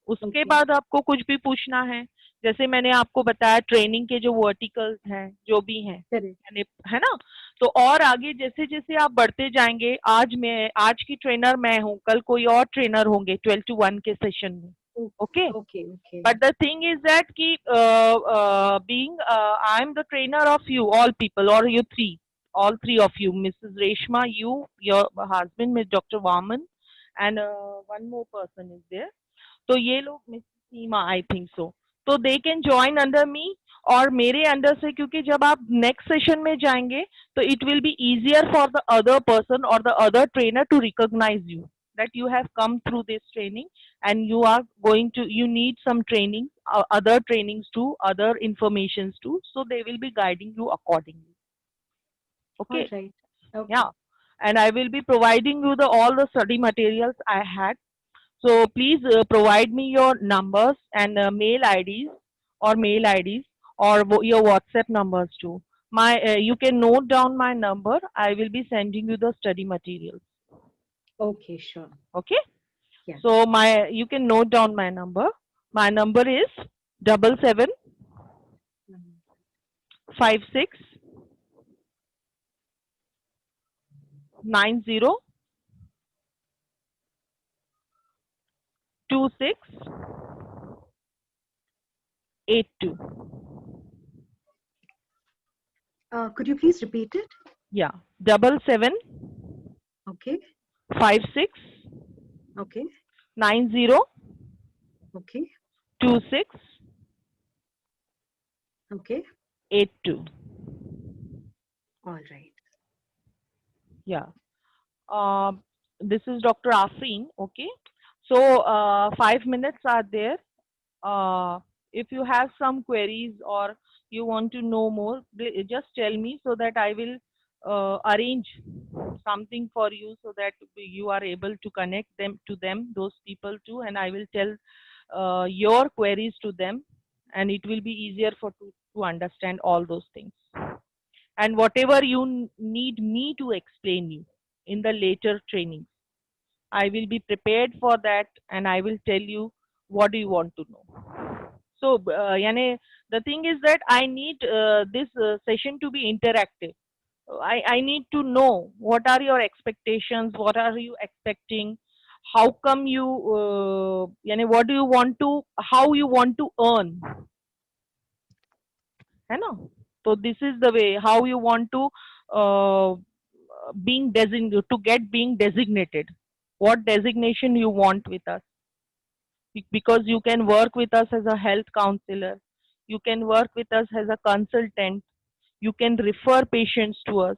उसके Okay. बाद आपको कुछ भी पूछना है, जैसे मैंने आपको बताया ट्रेनिंग के जो वर्टिकल्स हैं, जो भी हैं, Correct. यानी है ना. तो और आगे जैसे जैसे आप बढ़ते जाएंगे, आज की ट्रेनर मैं हूँ, कल कोई और ट्रेनर होंगे 12 to 1 के सेशन में. Okay. Okay. Okay. But the thing is that ki being I am the trainer of you all people, or you all three of you, Mrs. Reshma, you, your husband, Miss Dr. Vaman, and one more person is there. तो ये लोग miss Seema I think so, तो they can join under मी और मेरे under से, क्योंकि जब आप नेक्स्ट सेशन में जाएंगे तो it will be easier for the other person और the other trainer to recognise you that you have come through this training and you need some training, other trainings too, other informations too, so they will be guiding you accordingly. Okay. All right. Okay. Yeah, and I will be providing you all the study materials I had. So please provide me your numbers and mail IDs or your WhatsApp numbers too. You can note down my number. I will be sending you the study materials. Okay. Sure. Okay. Yeah. So you can note down my number. My number is 77 56 90 26 82. Could you please repeat it? Yeah, 77 Okay. 56 Okay. 90 Okay. 26 Okay. 82. All right. Yeah. This is Dr. Afreen. Okay. So 5 minutes are there. If you have some queries or you want to know more, just tell me so that I will arrange something for you so that you are able to connect those people too, and I will tell your queries to them, and it will be easier to understand all those things. And whatever you need me to explain you in the later trainings, I will be prepared for that, and I will tell you what do you want to know. So, the thing is that I need this session to be interactive. I need to know what are your expectations, what are you expecting, how come you, what do you want to, how you want to earn. है ना? So this is the way how you want to being designated. What designation you want with us? Because you can work with us as a health counselor, you can work with us as a consultant, you can refer patients to us,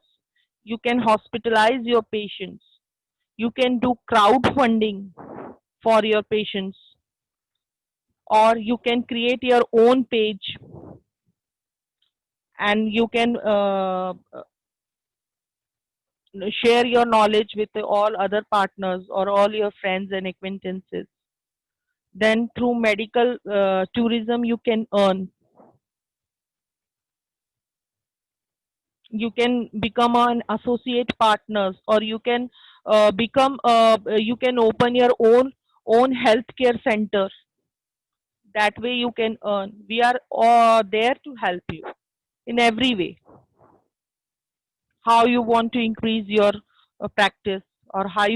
you can hospitalize your patients, you can do crowdfunding for your patients, or you can create your own page and you can share your knowledge with all other partners or all your friends and acquaintances. Then through medical tourism you can earn. You can become an associate partners, or you can you can open your own healthcare center. That way you can earn. We are there to help you in every way. How you want to increase your practice, or how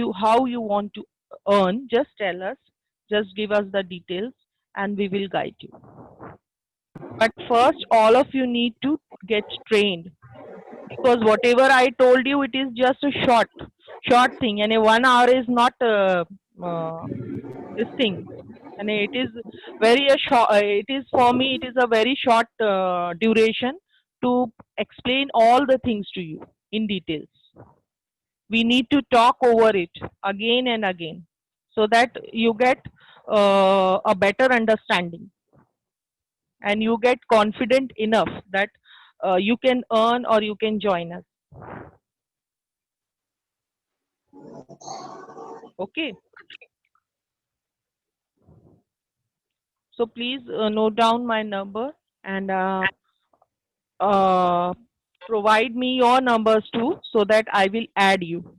you want to earn, just tell us, just give us the details and we will guide you. But first all of you need to get trained, because whatever I told you, it is just a short thing, and 1 hour is not this thing, and it is very a short, it is for me, it is a very short duration to explain all the things to you in details. We need to talk over it again and again so that you get a better understanding and you get confident enough that you can earn or you can join us. Okay. So please note down my number and uh, provide me your numbers too so that I will add you.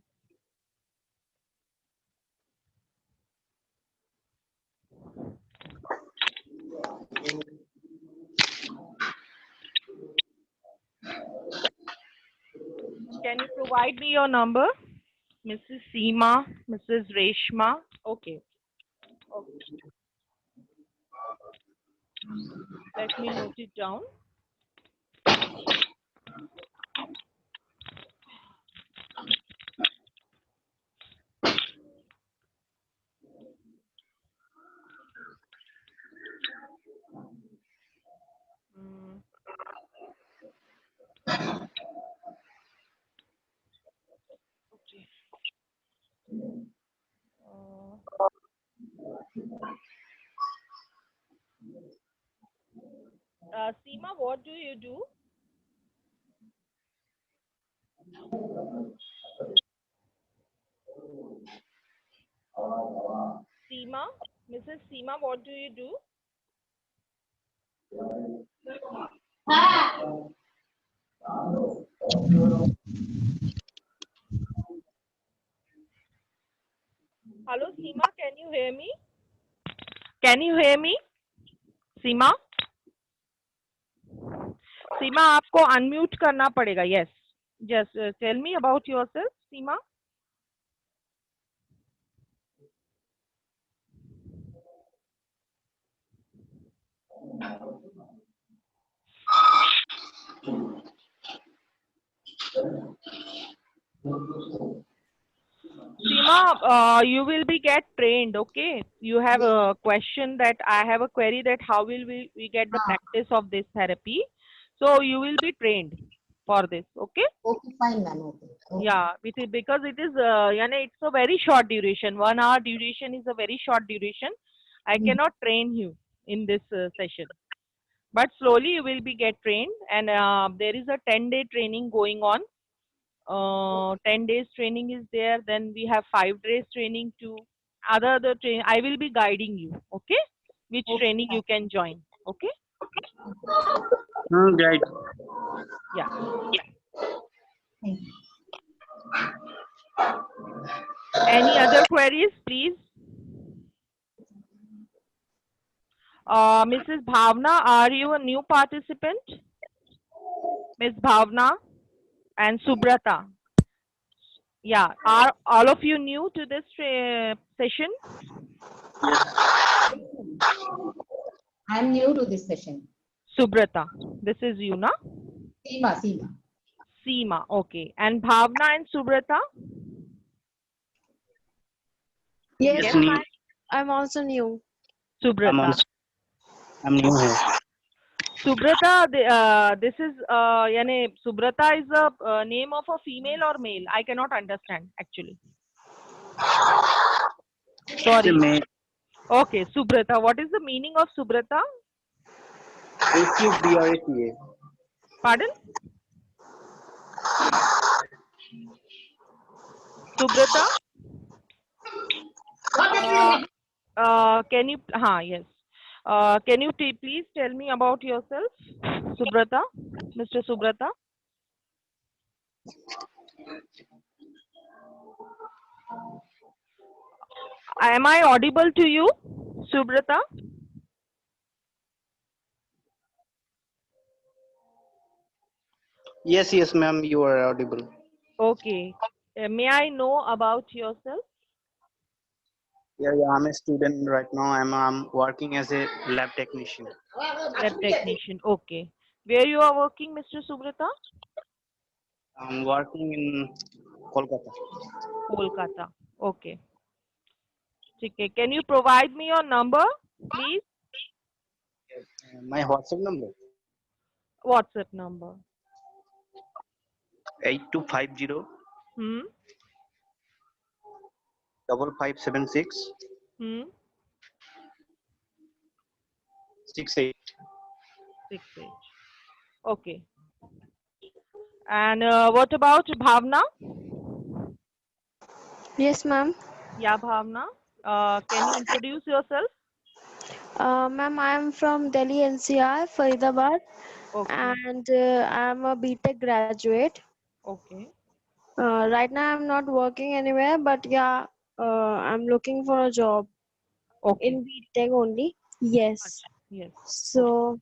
Can you provide me your number? Mrs. Seema, Mrs. Reshma. Okay. Okay. Let me note it down. Mm, okay. Uh, Seema, what do you do? Seema, Mrs. Seema, what do you do? Hello, Seema, can you hear me? Can you hear me? सीमा सीमा आपको unmute करना पड़ेगा yes just tell me about yourself Seema Seema, you will be get trained, okay? You have a question that I have a query that how will we get the practice of this therapy? So you will be trained for this, okay? Okay, fine, ma'am. Okay. Okay. Yeah, because it is, it's a very short duration. 1 hour duration is a very short duration. I cannot train you in this session. But slowly you will be get trained and there is a 10-day training going on. 10 days training is there, then we have 5 days training to other training. I will be guiding you, okay? Which training you can join, okay? Right. Yeah. Thank you. Any other queries, please? Mrs. Bhavna, are you a new participant? Miss Bhavna and Subrata. Yeah, are all of you new to this session? I am new to this session. Subrata, this is you, na? Seema. Seema, okay. And Bhavna and Subrata? Yes, Yes, ma'am, new. I'm also new. Subrata. I'm new here. Subrata, this is, yani, Subrata is a name of a female or male? I cannot understand actually. Sorry. May Okay, Subrata. What is the meaning of Subrata? SUBRATA. Pardon? Subrata? Can you, yes. Can you please tell me about yourself, Subrata, Mr. Subrata? Am I audible to you, Subrata? Yes, ma'am, you are audible. Okay. May I know about yourself? Yeah, I'm a student right now. I'm working as a lab technician. Lab technician. Okay. Where you are working, Mr. Subrata? I'm working in Kolkata. Kolkata. Okay. Okay. Can you provide me your number, please? My WhatsApp number WhatsApp number. 8250 Hmm. 5576 Hmm. 68. 68. Okay. And what about Bhavna? Yes, ma'am. Yeah, Bhavna. Can you introduce yourself? Ma'am, I am from Delhi NCR, Faridabad, Okay. and I am a BTech graduate. Okay. Right now, I'm not working anywhere, but yeah, I'm looking for a job Okay. in BTech only. Yes. Yes. Okay. So,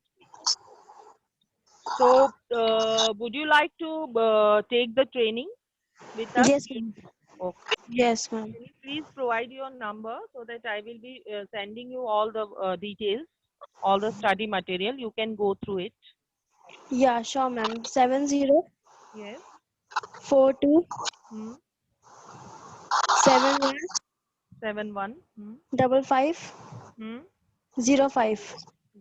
So, would you like to take the training with us? yes, ma'am. Okay. Yes, ma'am. Can you please provide your number so that I will be sending you all the details, all the study material. You can go through it. Yeah, sure, ma'am. 70 Yes. 42 Hmm. 71 71. Hmm. 55 Hmm. 05.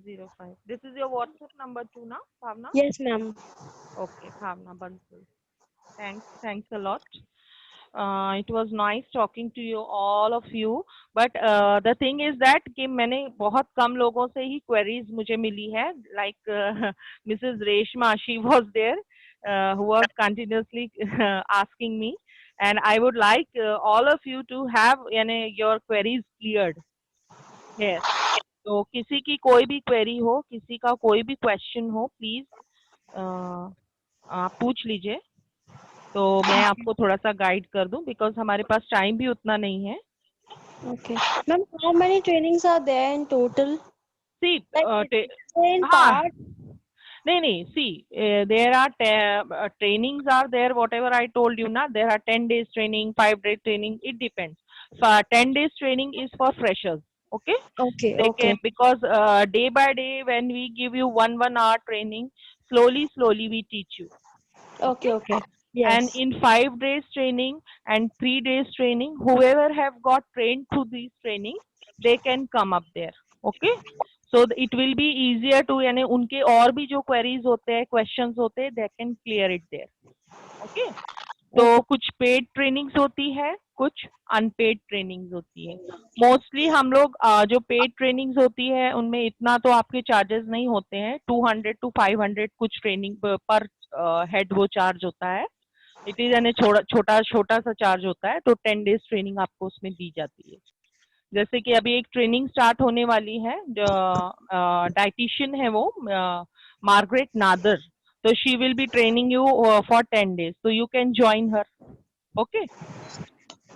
05. This is your WhatsApp number too, na, Bhavna? Yes, ma'am. Okay, Bhavna Bansal. Thanks. Thanks a lot. It was nice talking to you, all of you. But the thing is that कि मैंने बहुत कम लोगों से ही queries मुझे मिली है. Like Mrs. Reshma, she was there, who was continuously asking me, and I would like all of you to have यानी your queries cleared. Yes. तो किसी की कोई भी query हो, किसी का कोई भी question हो, please आप पूछ लीजिए. तो मैं आपको थोड़ा सा गाइड कर दूं बिकॉज हमारे पास टाइम भी उतना नहीं है. Okay. Ma'am, how many trainings are there in total? C Like, in हाँ part? नहीं नहीं see there are trainings are there whatever I told you ना there are 10 days training 5 day training it depends. 10 days training is for freshers. Okay. Okay, They okay. can because day by day when we give you 1 hour training slowly we teach you. Okay, Okay. okay. And Yes. in 5 days training and 3 days training whoever have got trained through these training they can come up there. Okay. So it will be easier to यानी उनके और भी जो queries होते हैं questions होते हैं they can clear it there. Okay. तो Okay. कुछ पेड ट्रेनिंग्स होती है कुछ अनपेड ट्रेनिंग्स होती है. मोस्टली हम लोग जो पेड ट्रेनिंग्स होती है उनमें इतना तो आपके चार्जेस नहीं होते हैं. 200 to 500 कुछ ट्रेनिंग पर हेड वो चार्ज होता है. इट इज यानी छोटा छोटा सा चार्ज होता है. तो 10 डेज ट्रेनिंग आपको उसमें दी जाती है. जैसे कि अभी एक ट्रेनिंग स्टार्ट होने वाली है जो डाइटिशियन है वो मार्गरेट नादर. तो she will be training you for 10 days. तो you can join her. Okay.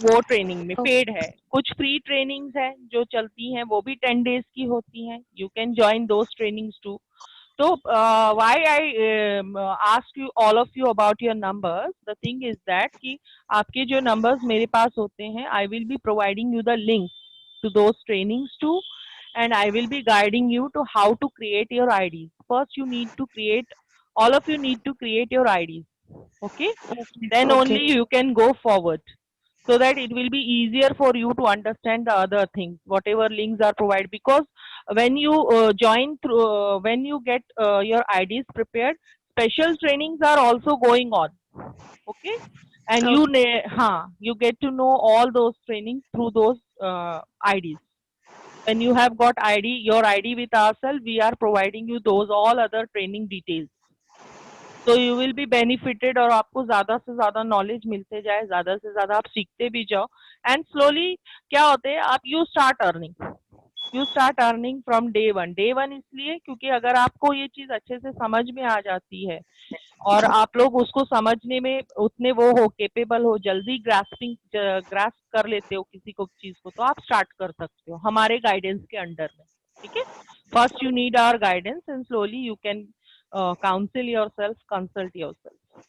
वो ट्रेनिंग में पेड है. कुछ फ्री ट्रेनिंग्स है जो चलती हैं वो भी 10 days की होती हैं. You can join those trainings too. So why I ask you all of you about your numbers? The thing is that कि आपके जो numbers मेरे पास होते हैं, I will be providing you the links to those trainings too, and I will be guiding you to how to create your IDs. First, you need to create. All of you need to create your IDs. Okay. Okay. Then Okay. only you can go forward. So that it will be easier for you to understand the other things, whatever links are provided. Because when you join through, when you get your IDs prepared, special trainings are also going on. Okay. And you get to know all those trainings through those IDs. When you have got your ID with ourselves, we are providing you those all other training details. तो you will be benefited और आपको ज्यादा से ज्यादा knowledge मिलते जाए, ज्यादा से ज्यादा आप सीखते भी जाओ. एंड स्लोली क्या होते हैं आप you start earning from day one इसलिए क्योंकि अगर आपको ये चीज अच्छे से समझ में आ जाती है और आप लोग उसको समझने में उतने वो हो केपेबल हो, जल्दी ग्रास्प कर लेते हो किसी को चीज को, तो आप स्टार्ट कर सकते हो हमारे गाइडेंस के अंडर में. ठीक है. First you need our guidance and slowly you can counsel yourself, consult yourself.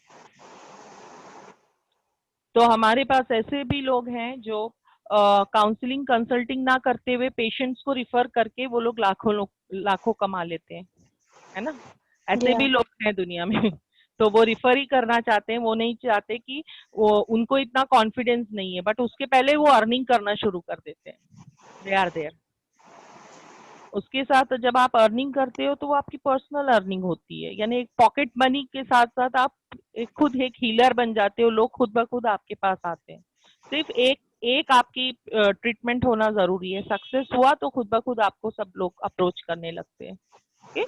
तो हमारे पास ऐसे भी लोग हैं जो काउंसलिंग कंसल्टिंग ना करते हुए पेशेंट्स को रिफर करके वो लोग लाखों कमा लेते हैं, है ना. ऐसे भी लोग हैं दुनिया में. तो वो रिफर ही करना चाहते हैं, वो नहीं चाहते कि वो उनको इतना कॉन्फिडेंस नहीं है, बट उसके पहले वो अर्निंग करना शुरू कर देते हैं. They are there. उसके साथ जब आप अर्निंग करते हो तो वो आपकी पर्सनल अर्निंग होती है, यानी एक पॉकेट मनी के साथ साथ आप खुद एक हीलर बन जाते हो. लोग खुद ब खुद आपके पास आते हैं. सिर्फ एक आपकी ट्रीटमेंट होना जरूरी है. सक्सेस हुआ तो खुद ब खुद आपको सब लोग अप्रोच करने लगते हैं. ओके.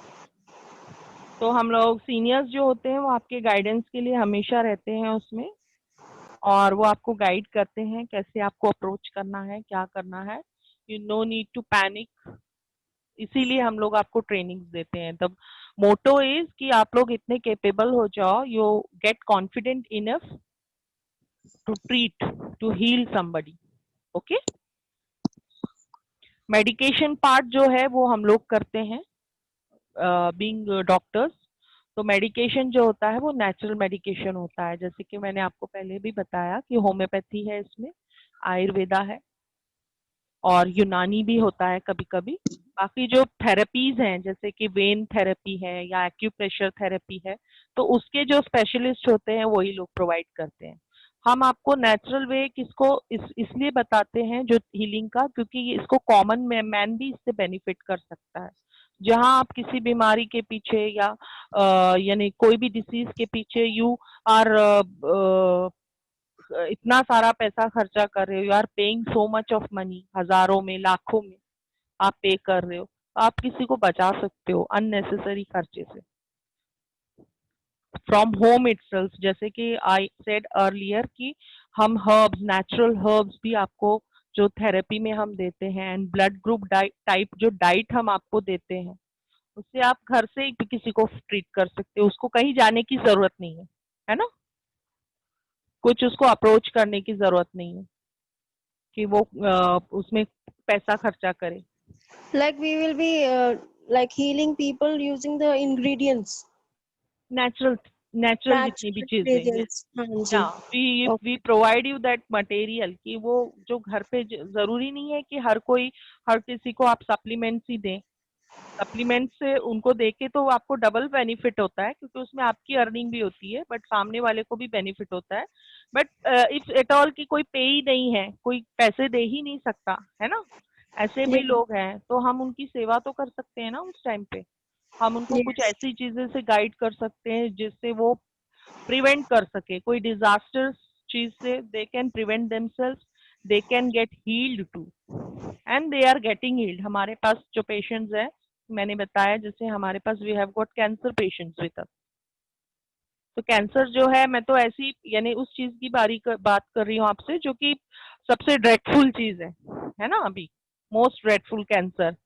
तो हम लोग सीनियर्स जो होते हैं वो आपके गाइडेंस के लिए हमेशा रहते हैं उसमें, और वो आपको गाइड करते हैं कैसे आपको अप्रोच करना है, क्या करना है। You no need to panic, इसीलिए हम लोग आपको ट्रेनिंग्स देते हैं। तब मोटो इज कि आप लोग इतने केपेबल हो जाओ, you get confident enough to treat, to heal somebody. Okay, medication part जो है वो हम लोग करते हैं बीइंग डॉक्टर्स। तो मेडिकेशन जो होता है वो नेचुरल मेडिकेशन होता है, जैसे कि मैंने आपको पहले भी बताया कि होम्योपैथी है, इसमें आयुर्वेदा है और यूनानी भी होता है कभी कभी। बाकी जो थेरेपीज हैं जैसे कि वेन थेरेपी है या एक्यूप्रेशर थेरेपी है, तो उसके जो स्पेशलिस्ट होते हैं वही लोग प्रोवाइड करते हैं। हम आपको नेचुरल वे किसको इसलिए बताते हैं जो हीलिंग का, क्योंकि इसको कॉमन मैन भी इससे बेनिफिट कर सकता है। जहां आप किसी बीमारी के पीछे या यानी कोई भी डिसीज के पीछे यू आर इतना सारा पैसा खर्चा कर रहे हो, you are paying so much of money, हजारों में लाखों में आप पे कर रहे हो, तो आप किसी को बचा सकते हो अननेसेसरी खर्चे से फ्रॉम होम इटसेल्फ। जैसे कि आई सेड अर्लियर कि हम हर्ब्स, नेचुरल हर्ब्स भी आपको जो थेरेपी में हम देते हैं, एंड ब्लड ग्रुप टाइप जो डाइट हम आपको देते हैं, उससे आप घर से ही किसी को ट्रीट कर सकते हो, उसको कहीं जाने की जरूरत नहीं है ना, कुछ उसको अप्रोच करने की जरूरत नहीं है कि वो उसमें पैसा खर्चा करे। Like we will be like healing people using the ingredients, natural natural जितनी भी natural चीजें, ingredients. हाँ या जी. We provide you that material कि वो जो घर पे जरूरी नहीं है कि हर किसी को आप सप्लीमेंट्स ही दें। सप्लीमेंट से उनको देके तो आपको डबल बेनिफिट होता है, क्योंकि उसमें आपकी अर्निंग भी होती है बट सामने वाले को भी बेनिफिट होता है। बट इफ एट ऑल की कोई पे ही नहीं है, कोई पैसे दे ही नहीं सकता है ना, ऐसे भी Yeah. लोग हैं, तो हम उनकी सेवा तो कर सकते हैं ना उस टाइम पे। हम उनको कुछ Yes. ऐसी चीजें से गाइड कर सकते हैं जिससे वो प्रिवेंट कर सके कोई डिजास्टर चीज से, they can prevent themselves, they can get healed too, and they are getting healed. हमारे पास जो पेशेंट्स हैं, मैंने बताया जैसे हमारे पास we have got cancer patients with us. तो कैंसर जो है, मैं तो ऐसी यानी उस चीज की बात कर रही हूँ आपसे जो कि सबसे ड्रेडफुल चीज है ना, अभी मोस्ट ड्रेडफुल कैंसर।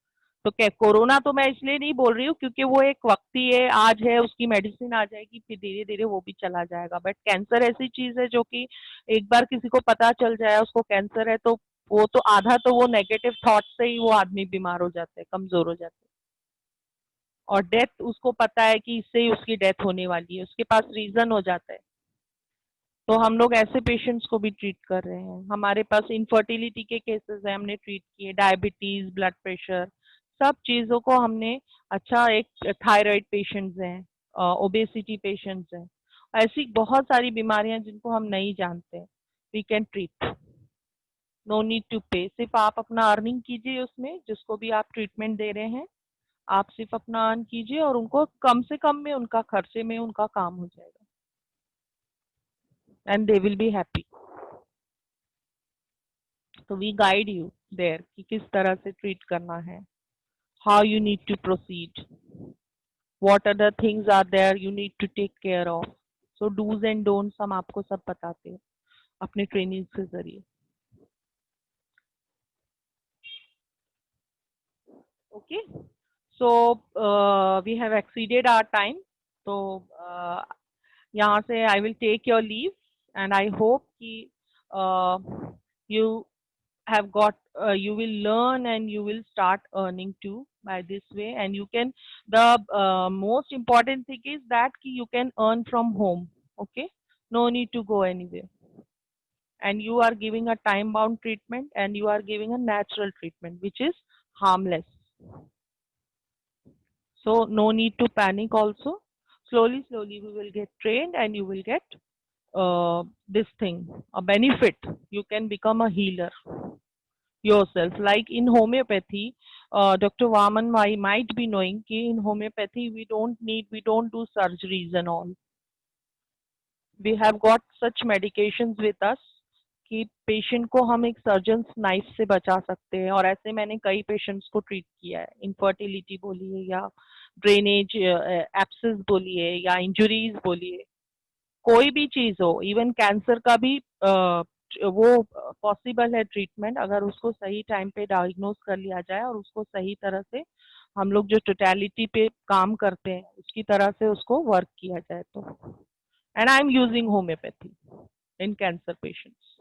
तो क्या कोरोना तो मैं इसलिए नहीं बोल रही हूँ क्योंकि वो एक वक्ती है, आज है, उसकी मेडिसिन आ जाएगी, फिर धीरे धीरे वो भी चला जाएगा। बट कैंसर ऐसी चीज है जो कि एक बार किसी को पता चल जाए उसको कैंसर है, तो वो तो आधा तो वो नेगेटिव थॉट से ही वो आदमी बीमार हो जाता है, कमजोर हो जाता है, और डेथ उसको पता है कि इससे ही उसकी डेथ होने वाली है, उसके पास रीजन हो जाता है। तो हम लोग ऐसे पेशेंट्स को भी ट्रीट कर रहे हैं। हमारे पास इनफर्टिलिटी के केसेस हैं, हमने ट्रीट किए, डायबिटीज, ब्लड प्रेशर, सब चीजों को हमने। अच्छा, एक थायराइड पेशेंट्स हैं, ओबेसिटी पेशेंट्स हैं, ऐसी बहुत सारी बीमारियां जिनको हम नहीं जानते, we can treat, no need to pay. सिर्फ आप अपना अर्निंग कीजिए उसमें, जिसको भी आप ट्रीटमेंट दे रहे हैं आप सिर्फ अपना अर्न कीजिए और उनको कम से कम में उनका खर्चे में उनका काम हो जाएगा, and they will be happy. तो वी गाइड यू देयर कि किस तरह से ट्रीट करना है, how you need to proceed, what other things are there you need to take care of. So dos and don'ts हम आपको सब बताते हैं अपने ट्रेनिंग के जरिए। Okay, so we have exceeded our time, तो यहाँ से I will take your leave, and I hope कि you have got you will learn and you will start earning too by this way, and you can, the most important thing is that you can earn from home. Okay, no need to go anywhere, and you are giving a time bound treatment and you are giving a natural treatment which is harmless, so no need to panic also. Slowly slowly we will get trained and you will get this thing, a benefit. You can become a healer yourself. Like in homeopathy, Dr. Vaman might be knowing कि in homeopathy we don't do surgeries and all. We have got such medications with us कि patient को हम एक surgeon knife से बचा सकते हैं, और ऐसे मैंने कई पेशेंट्स को ट्रीट किया है। इनफर्टिलिटी बोलिए या ड्रेनेज एब्सेस बोलिए या इंजुरीज बोलिए, कोई भी चीज हो, इवन कैंसर का भी वो पॉसिबल है ट्रीटमेंट, अगर उसको सही टाइम पे डायग्नोज कर लिया जाए और उसको सही तरह से हम लोग जो टोटलिटी पे काम करते हैं उसकी तरह से उसको वर्क किया जाए तो. And I am using homeopathy in cancer patients.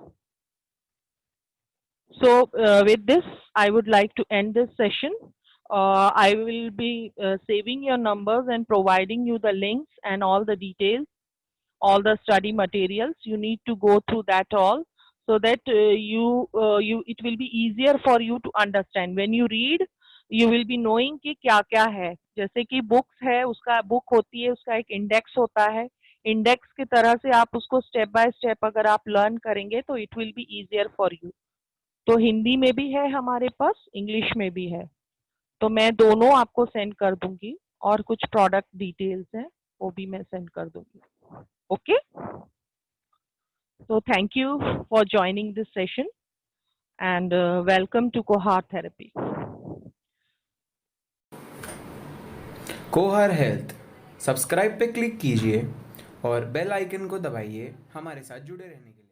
So with this, I would like to end this session. I will be saving your numbers and providing you the links and all the details, all the study materials. You need to go through that all so that it will be easier for you to understand. When you read, you will be knowing कि क्या क्या है. जैसे कि books है, उसका book होती है, उसका एक index होता है. इंडेक्स की तरह से आप उसको स्टेप बाय स्टेप अगर आप लर्न करेंगे तो it will be easier for you. तो हिंदी में भी है हमारे पास, इंग्लिश में भी है, तो मैं दोनों आपको सेंड कर दूंगी और कुछ प्रोडक्ट डिटेल्स हैं वो भी मैं सेंड कर दूंगी. ओके, तो thank you for joining this session and welcome to Kohar therapy. Kohar health subscribe पे क्लिक कीजिए और बेल आइकन को दबाइए हमारे साथ जुड़े रहने के लिए.